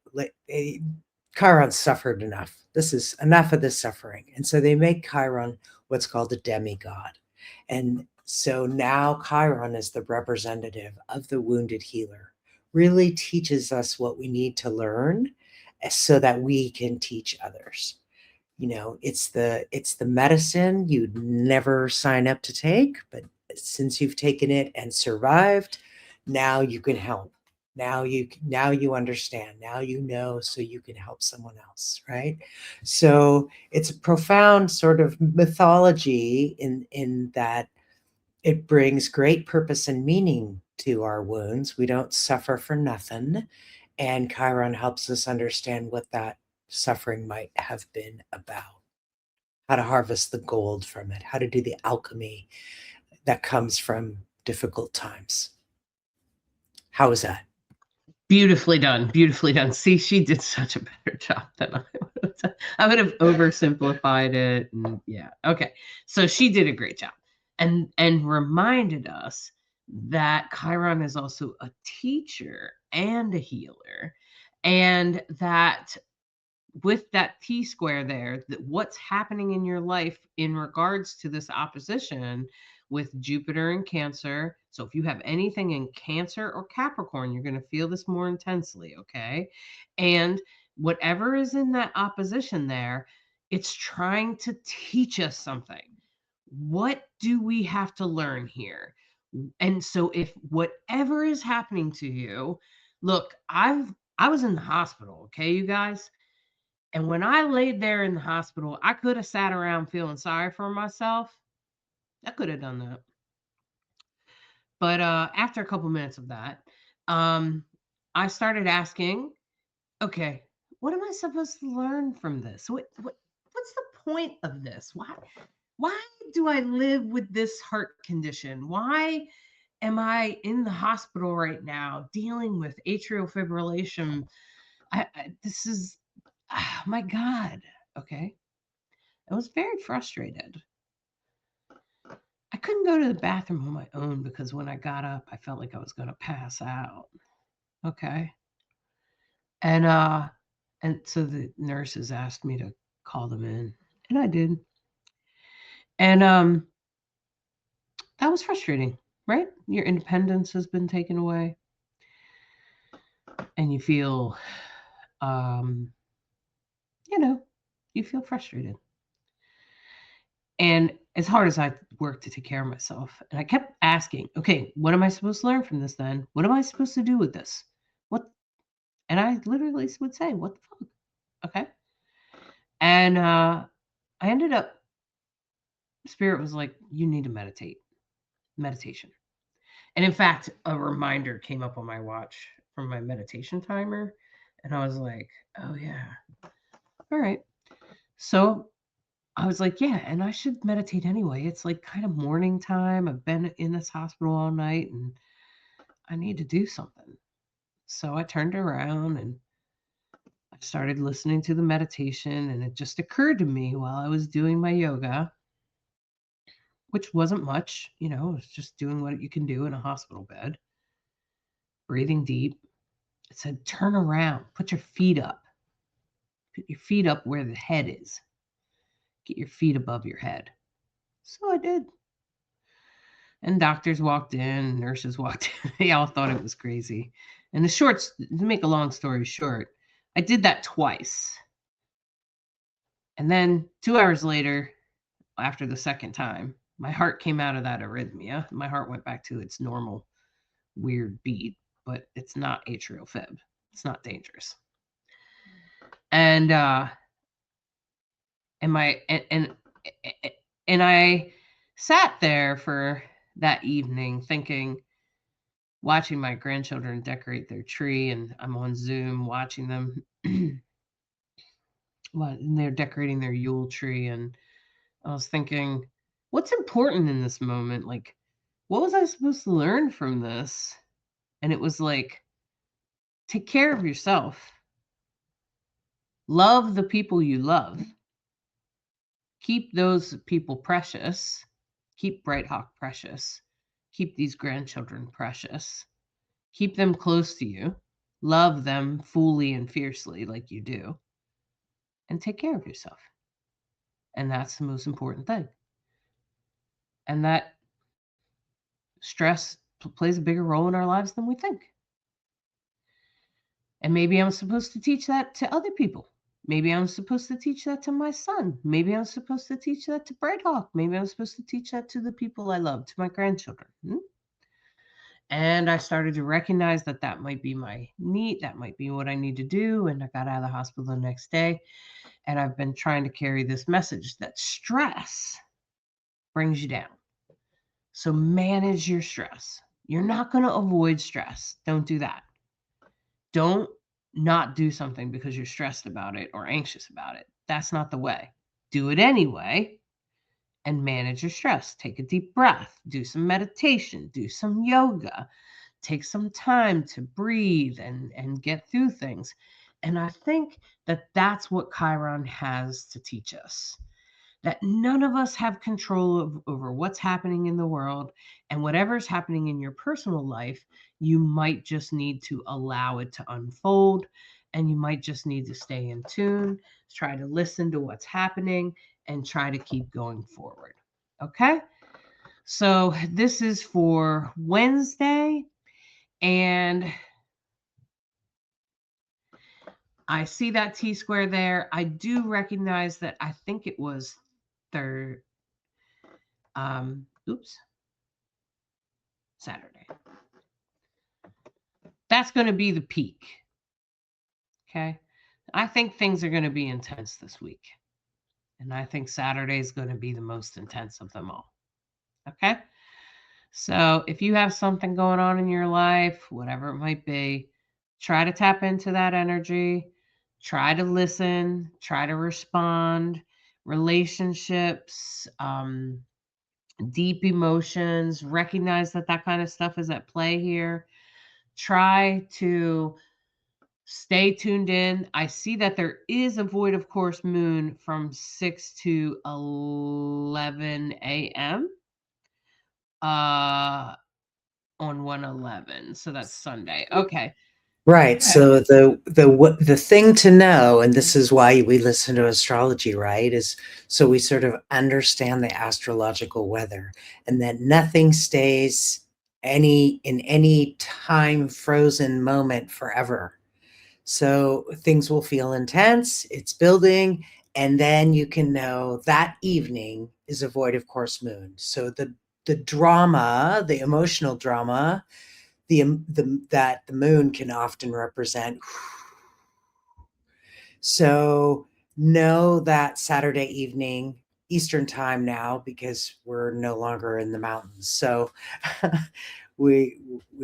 Chiron suffered enough. This is enough of this suffering. And so they make Chiron what's called a demigod. And So now Chiron is the representative of the wounded healer, really teaches us what we need to learn so that we can teach others. It's the medicine you'd never sign up to take, but since you've taken it and survived, now you can help. Now you understand. Now you know, so you can help someone else, right? So it's a profound sort of mythology in that it brings great purpose and meaning to our wounds. We don't suffer for nothing. And Chiron helps us understand what that suffering might have been about, how to harvest the gold from it, how to do the alchemy that comes from difficult times. How is that? Beautifully done. Beautifully done. See, she did such a better job than I would have. I would have oversimplified it. And yeah. Okay. So she did a great job and reminded us that Chiron is also a teacher and a healer. And that with that T square there, that what's happening in your life in regards to this opposition with Jupiter and Cancer. So if you have anything in Cancer or Capricorn, you're going to feel this more intensely, okay? And whatever is in that opposition there, it's trying to teach us something. What do we have to learn here? And so if whatever is happening to you, look, I was in the hospital, okay, you guys? And when I laid there in the hospital, I could have sat around feeling sorry for myself. I could have done that. But after a couple minutes of that, um, I started asking, okay, what am I supposed to learn from this? What's the point of this? Why do I live with this heart condition? Why am I in the hospital right now dealing with atrial fibrillation? This is, oh my God. Okay. I was very frustrated. I couldn't go to the bathroom on my own because when I got up, I felt like I was going to pass out. Okay. And so the nurses asked me to call them in, and I did. And that was frustrating, right? Your independence has been taken away and you feel um you know, you feel frustrated. And as hard as I worked to take care of myself, and I kept asking, okay, what am I supposed to learn from this then? What am I supposed to do with this? What And I literally would say, what the fuck? Okay. And I ended up, Spirit was like, you need to meditation. And in fact, a reminder came up on my watch from my meditation timer. And I was like, oh, yeah. All right. So I was like, yeah, and I should meditate anyway. It's like kind of morning time. I've been in this hospital all night and I need to do something. So I turned around and I started listening to the meditation. And it just occurred to me while I was doing my yoga, which wasn't much, it's just doing what you can do in a hospital bed, breathing deep. It said, turn around, put your feet up. Put your feet up where the head is. Get your feet above your head. So I did. And doctors walked in, nurses walked in. They all thought it was crazy. And to make a long story short, I did that twice. And then 2 hours later, after the second time, my heart came out of that arrhythmia. My heart went back to its normal weird beat, but it's not atrial fib. It's not dangerous. And and I sat there for that evening thinking, watching my grandchildren decorate their tree, and I'm on Zoom watching them. And they're decorating their Yule tree, and I was thinking, what's important in this moment? Like, what was I supposed to learn from this? And it was like, take care of yourself. Love the people you love. Keep those people precious. Keep Bright Hawk precious. Keep these grandchildren precious. Keep them close to you. Love them fully and fiercely like you do. And take care of yourself. And that's the most important thing. And that Stress plays a bigger role in our lives than we think. And maybe I'm supposed to teach that to other people. Maybe I'm supposed to teach that to my son. Maybe I'm supposed to teach that to Bright Hawk. Maybe I'm supposed to teach that to the people I love, to my grandchildren. And I started to recognize that that might be my need. That might be what I need to do. And I got out of the hospital the next day. And I've been trying to carry this message that stress brings you down. So manage your stress. You're not going to avoid stress. Don't do that. Don't not do something because you're stressed about it or anxious about it. That's not the way. Do it anyway and manage your stress. Take a deep breath, do some meditation, do some yoga, take some time to breathe and get through things. And I think that that's what Chiron has to teach us, that none of us have control over what's happening in the world, and whatever's happening in your personal life, you might just need to allow it to unfold, and you might just need to stay in tune, try to listen to what's happening, and try to keep going forward. Okay? So this is for Wednesday, and I see that T square there. I do recognize that I think it was third. Saturday. That's going to be the peak. Okay. I think things are going to be intense this week. And I think Saturday is going to be the most intense of them all. Okay. So if you have something going on in your life, whatever it might be, try to tap into that energy, try to listen, try to respond. Relationships, deep emotions, recognize that that kind of stuff is at play here. Try to stay tuned in. I see that there is a void of course moon from 6 to 11 a.m. On 111. So that's Sunday. Okay. Right. Okay. So the thing to know, and this is why we listen to astrology, right, is so we sort of understand the astrological weather, and that nothing stays in any time frozen moment forever. So things will feel intense, it's building, and then you can know that evening is a void of course moon. So the drama, the emotional drama, that the moon can often represent. So know that Saturday evening Eastern time now, because we're no longer in the mountains. So we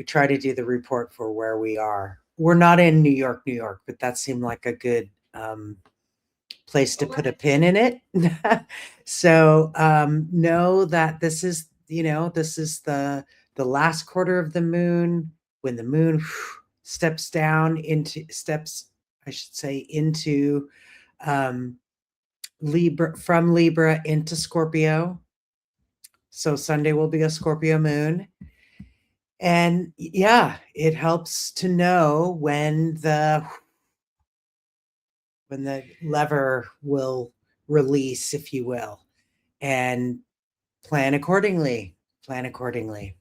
try to do the report for where we are. We're not in New York, but that seemed like a good place to put a pin in it. So know that this is, this is the last quarter of the moon, when the moon steps down into I should say, into Libra, from Libra into Scorpio. So Sunday will be a Scorpio moon. And yeah, it helps to know when the lever will release, if you will, and plan accordingly. Plan accordingly.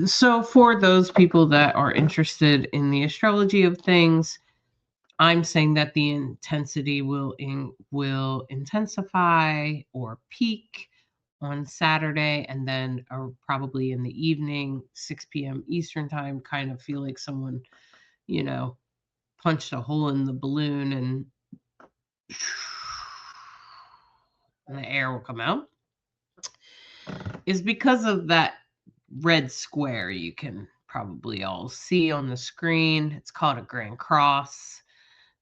So for those people that are interested in the astrology of things, I'm saying that the intensity will intensify or peak on Saturday, and then probably in the evening, 6 p.m. Eastern time, kind of feel like someone, punched a hole in the balloon and the air will come out, is because of that red square you can probably all see on the screen. It's called a Grand Cross.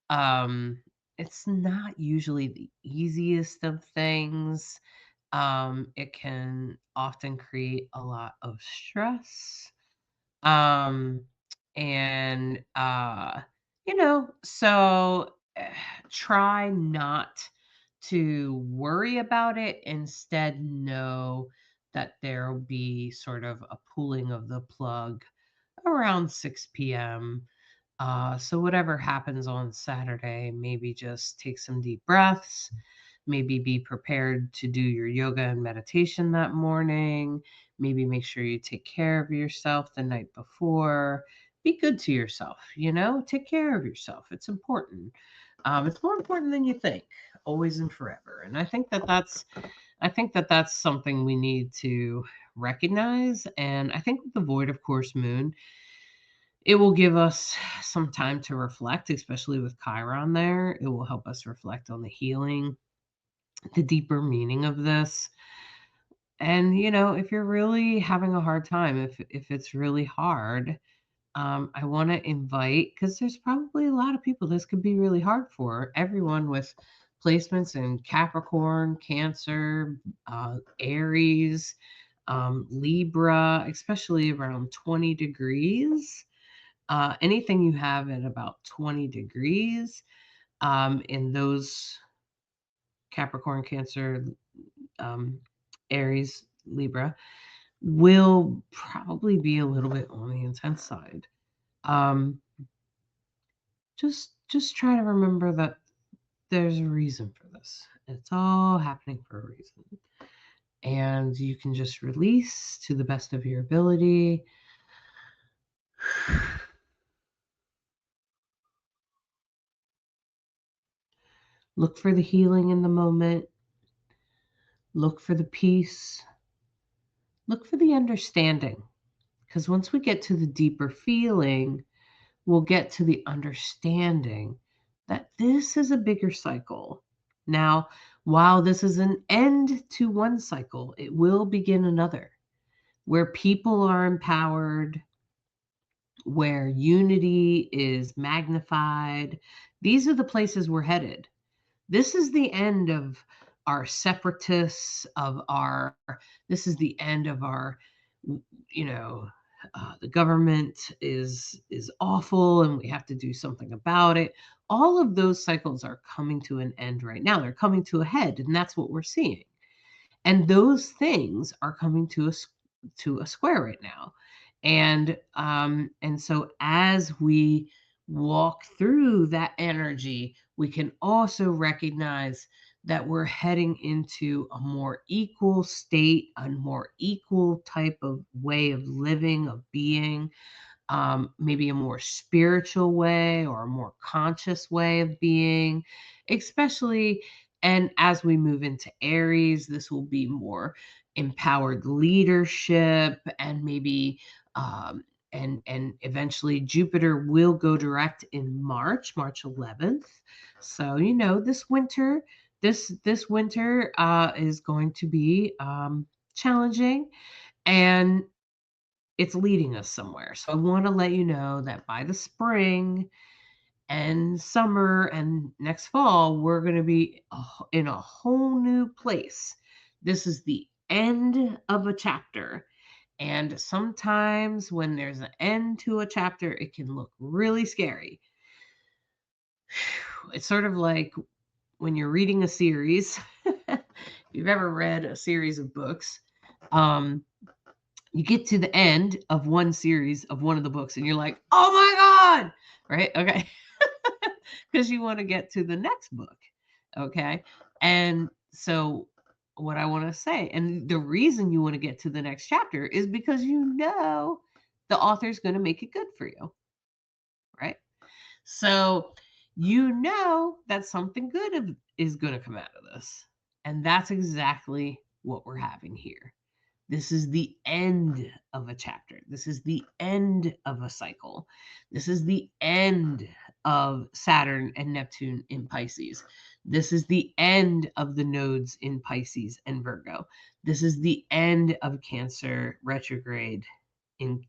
It's not usually the easiest of things. It can often create a lot of stress. Um, and so try not to worry about it. Instead, know that there'll be sort of a pulling of the plug around 6 p.m. So whatever happens on Saturday, maybe just take some deep breaths, maybe be prepared to do your yoga and meditation that morning. Maybe make sure you take care of yourself the night before. Be good to yourself, take care of yourself. It's important. It's more important than you think, always and forever. And I think that that's something we need to recognize. And I think with the void of course moon, it will give us some time to reflect, especially with Chiron there. It will help us reflect on the healing, the deeper meaning of this. And if you're really having a hard time, if it's really hard, I want to invite, because there's probably a lot of people this could be really hard for. Everyone with placements in Capricorn, Cancer, Aries, Libra, especially around 20 degrees. Anything you have at about 20 degrees in those Capricorn, Cancer, um, Aries, Libra will probably be a little bit on the intense side. Um, just try to remember that there's a reason for this. It's all happening for a reason. And you can just release to the best of your ability. Look for the healing in the moment. Look for the peace. Look for the understanding. Because once we get to the deeper feeling, we'll get to the understanding that this is a bigger cycle. Now, while this is an end to one cycle, it will begin another where people are empowered, where unity is magnified. These are the places we're headed. This is the end of our separatists, this is the end of our, the government is awful and we have to do something about it. All of those cycles are coming to an end right now. They're coming to a head, and that's what we're seeing. And those things are coming to a square right now. And so as we walk through that energy, we can also recognize that we're heading into a more equal state, a more equal type of way of living, of being, maybe a more spiritual way or a more conscious way of being, especially. And as we move into Aries, this will be more empowered leadership, and maybe and eventually Jupiter will go direct in March 11th. So this winter, this winter is going to be challenging, and it's leading us somewhere. So I want to let you know that by the spring and summer and next fall, we're going to be in a whole new place. This is the end of a chapter. And sometimes when there's an end to a chapter, it can look really scary. It's sort of like when you're reading a series. If you've ever read a series of books, you get to the end of one series of one of the books and you're like, oh my God, right? Okay. Because you want to get to the next book. Okay. And so what I want to say, and the reason you want to get to the next chapter is because the author's going to make it good for you. Right. So that something good is going to come out of this. And that's exactly what we're having here. This is the end of a chapter. This is the end of a cycle. This is the end of Saturn and Neptune in Pisces. This is the end of the nodes in Pisces and Virgo. This is the end of Cancer retrograde in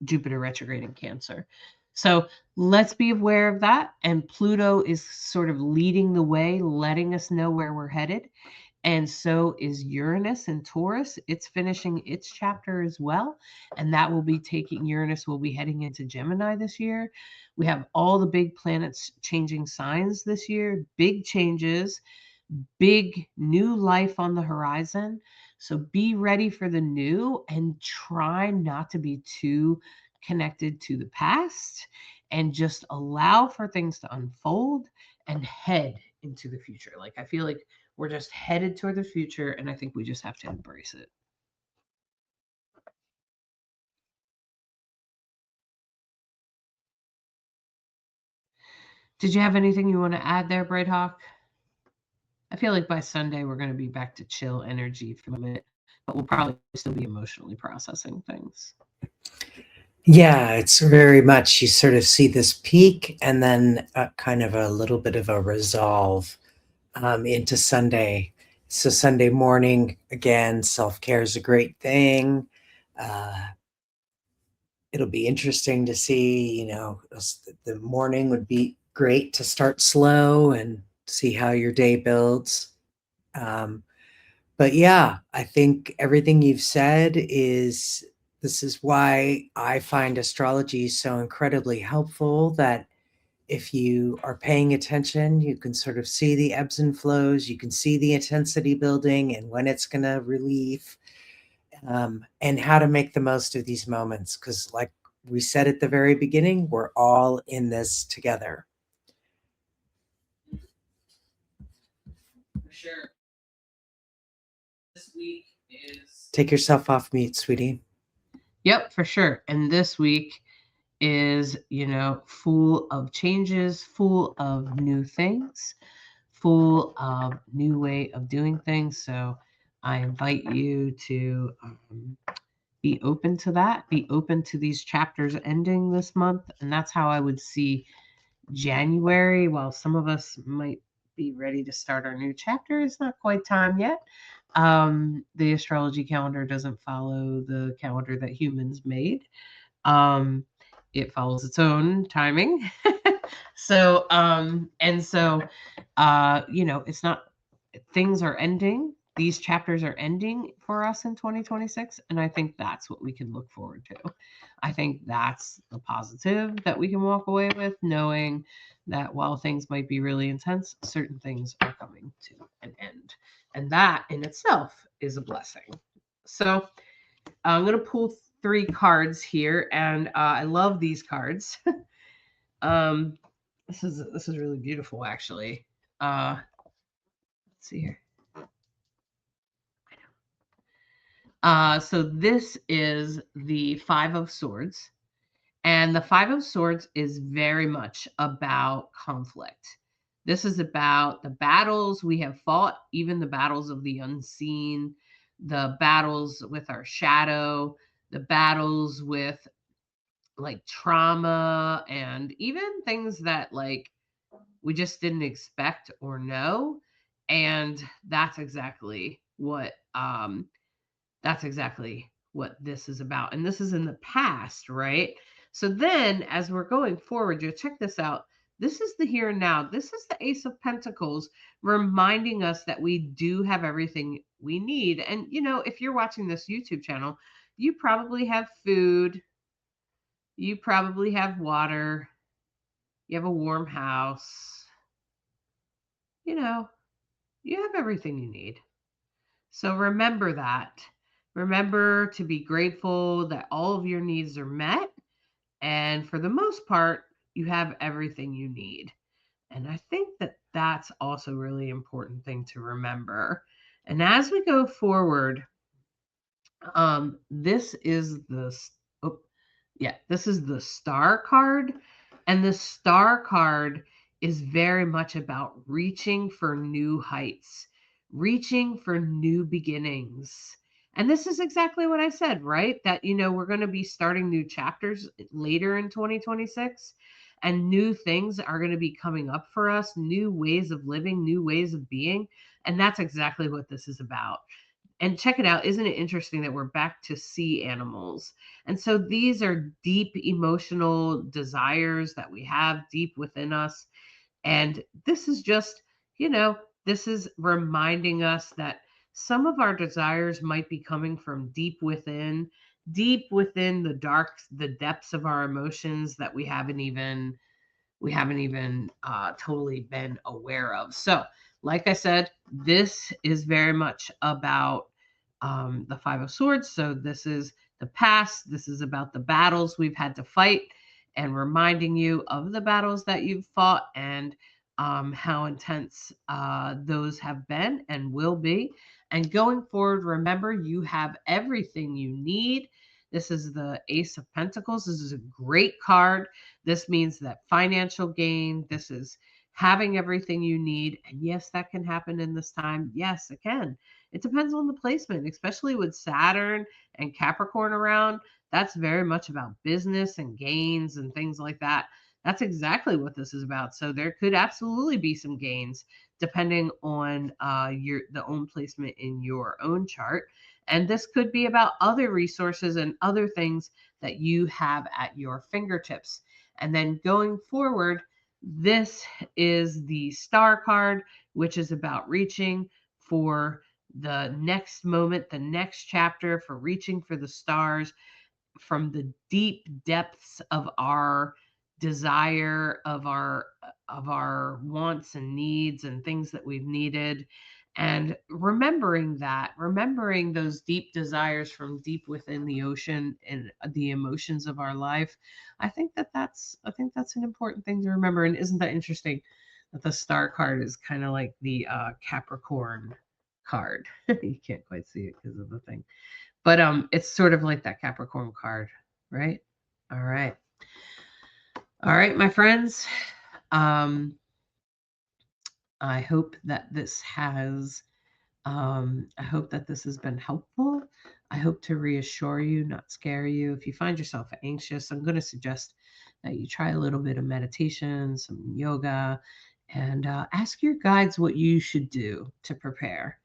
Jupiter retrograde in Cancer. So let's be aware of that. And Pluto is sort of leading the way, letting us know where we're headed. And so is Uranus and Taurus. It's finishing its chapter as well. And that will be Uranus will be heading into Gemini this year. We have all the big planets changing signs this year, big changes, big new life on the horizon. So be ready for the new and try not to be too connected to the past, and just allow for things to unfold and head into the future. Like I feel like we're just headed toward the future, and I think we just have to embrace it. Did you have anything you want to add there, Bright Hawk? I feel like by Sunday we're going to be back to chill energy for a minute, but we'll probably still be emotionally processing things. Yeah, it's very much you sort of see this peak and then kind of a little bit of a resolve into Sunday. So Sunday morning, again, self-care is a great thing. Uh, it'll be interesting to see, the morning would be great to start slow and see how your day builds. Um, but yeah, I think everything you've said is this is why I find astrology so incredibly helpful that if you are paying attention, you can sort of see the ebbs and flows, you can see the intensity building and when it's going to relieve, and how to make the most of these moments. Because, like we said at the very beginning, we're all in this together. For sure. This week is. Take yourself off mute, sweetie. Yep, for sure. And this week is, full of changes, full of new things, full of new way of doing things. So I invite you to be open to that, be open to these chapters ending this month. And that's how I would see January. While some of us might be ready to start our new chapter, it's not quite time yet. The astrology calendar doesn't follow the calendar that humans made. Um, it follows its own timing. So, it's not, things are ending. These chapters are ending for us in 2026. And I think that's what we can look forward to. I think that's the positive that we can walk away with, knowing that while things might be really intense, certain things are coming to an end. And that in itself is a blessing. So I'm going to pull 3 cards here, and I love these cards. um, this is really beautiful, actually. Let's see here. So this is the Five of Swords, and the Five of Swords is very much about conflict. This is about the battles we have fought, even the battles of the unseen, the battles with our shadow, the battles with like trauma, and even things that like we just didn't expect or know. And that's exactly what this is about. And this is in the past, right? So then as we're going forward, you check this out. This is the here and now. This is the Ace of Pentacles reminding us that we do have everything we need. And if you're watching this YouTube channel, you probably have food, you probably have water, you have a warm house, you know, you have everything you need. So remember that. Remember to be grateful that all of your needs are met. And for the most part, you have everything you need. And I think that that's also really important thing to remember. And as we go forward, this is the oh, yeah, this is the star card. And the star card is very much about reaching for new heights, reaching for new beginnings. And this is exactly what I said, right? That, we're going to be starting new chapters later in 2026, and new things are going to be coming up for us, new ways of living, new ways of being. And that's exactly what this is about. And check it out. Isn't it interesting that we're back to sea animals? And so these are deep emotional desires that we have deep within us. And this is just, this is reminding us that some of our desires might be coming from deep within the depths of our emotions that we haven't even totally been aware of. So, like I said, this is very much about the Five of Swords. So, this is the past. This is about the battles we've had to fight and reminding you of the battles that you've fought and how intense those have been and will be. And going forward, remember, you have everything you need. This is the Ace of Pentacles. This is a great card. This means that financial gain, this is having everything you need. And yes, that can happen in this time. Yes, it can. It depends on the placement, especially with Saturn and Capricorn around. That's very much about business and gains and things like that. That's exactly what this is about. So there could absolutely be some gains depending on the own placement in your own chart. And this could be about other resources and other things that you have at your fingertips. And then going forward, this is the star card, which is about reaching for the next moment, the next chapter, for reaching for the stars from the deep depths of our desire, of our wants and needs and things that we've needed, and remembering those deep desires from deep within the ocean and the emotions of our life. I think that's an important thing to remember. And isn't that interesting that the star card is kind of like the Capricorn card? You can't quite see it because of the thing, but it's sort of like that Capricorn card, right? All right. All right, my friends. Um, I hope that this has I hope that this has been helpful. I hope to reassure you, not scare you. If you find yourself anxious, I'm going to suggest that you try a little bit of meditation, some yoga, and ask your guides what you should do to prepare.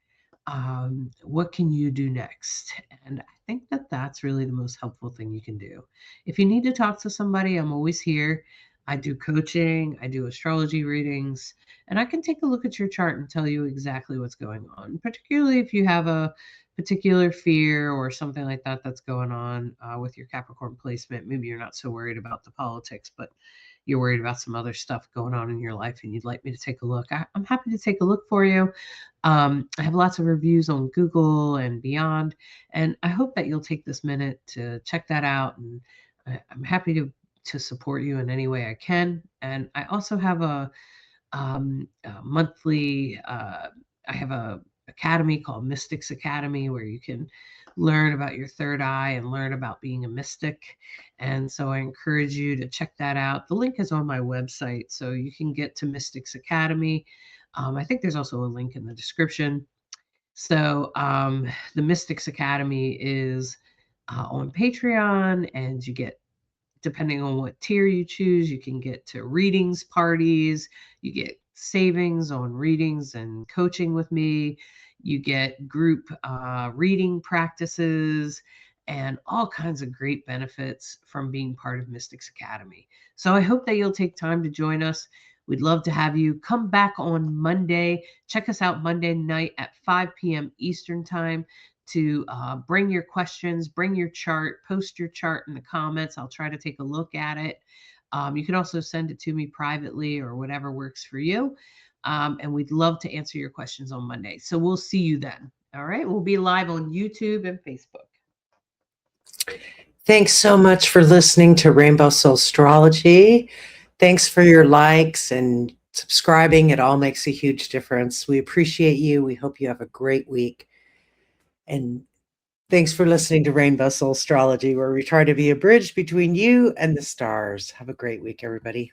What can you do next? And I think that that's really the most helpful thing you can do. If you need to talk to somebody, I'm always here. I do coaching, I do astrology readings, and I can take a look at your chart and tell you exactly what's going on, particularly if you have a particular fear or something like that that's going on with your Capricorn placement. Maybe you're not so worried about the politics, but you're worried about some other stuff going on in your life and you'd like me to take a look. I'm happy to take a look for you. I have lots of reviews on Google and beyond, and I hope that you'll take this minute to check that out. And I'm happy to support you in any way I can. And I also have a monthly. I have a academy called Mystics Academy where you can learn about your third eye and learn about being a mystic. And so I encourage you to check that out. The link is on my website, so you can get to Mystics Academy. I think there's also a link in the description. So the Mystics Academy is on Patreon, and you get, depending on what tier you choose, you can get to readings parties, you get savings on readings and coaching with me, you get group reading practices, and all kinds of great benefits from being part of Mystics Academy. So I hope that you'll take time to join us. We'd love to have you come back on Monday. Check us out Monday night at 5 p.m. Eastern Time to bring your questions, bring your chart, post your chart in the comments. I'll try to take a look at it. You can also send it to me privately or whatever works for you. And we'd love to answer your questions on Monday. So we'll see you then. All right. We'll be live on YouTube and Facebook. Thanks so much for listening to Rainbow Soulstrology. Thanks for your likes and subscribing. It all makes a huge difference. We appreciate you. We hope you have a great week. And thanks for listening to Rainbow Soulstrology, where we try to be a bridge between you and the stars. Have a great week, everybody.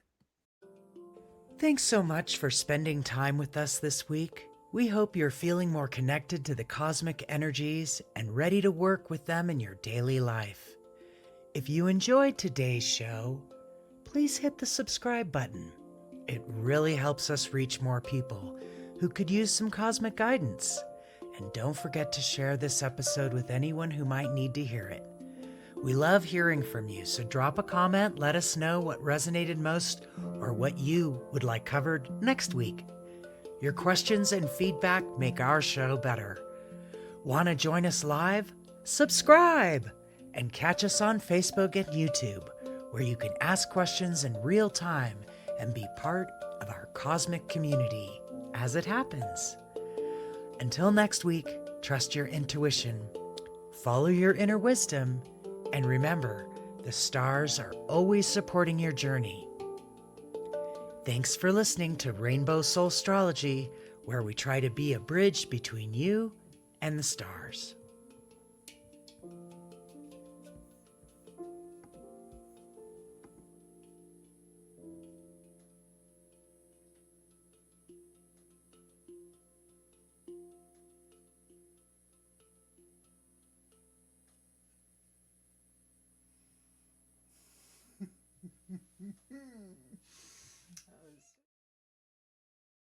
Thanks so much for spending time with us this week. We hope you're feeling more connected to the cosmic energies and ready to work with them in your daily life. If you enjoyed today's show, please hit the subscribe button. It really helps us reach more people who could use some cosmic guidance. And don't forget to share this episode with anyone who might need to hear it. We love hearing from you, so drop a comment, let us know what resonated most or what you would like covered next week. Your questions and feedback make our show better. Want to join us live? Subscribe! And catch us on Facebook and YouTube, where you can ask questions in real time and be part of our cosmic community as it happens. Until next week, trust your intuition, follow your inner wisdom, and remember, the stars are always supporting your journey. Thanks for listening to Rainbow Soulstrology, where we try to be a bridge between you and the stars.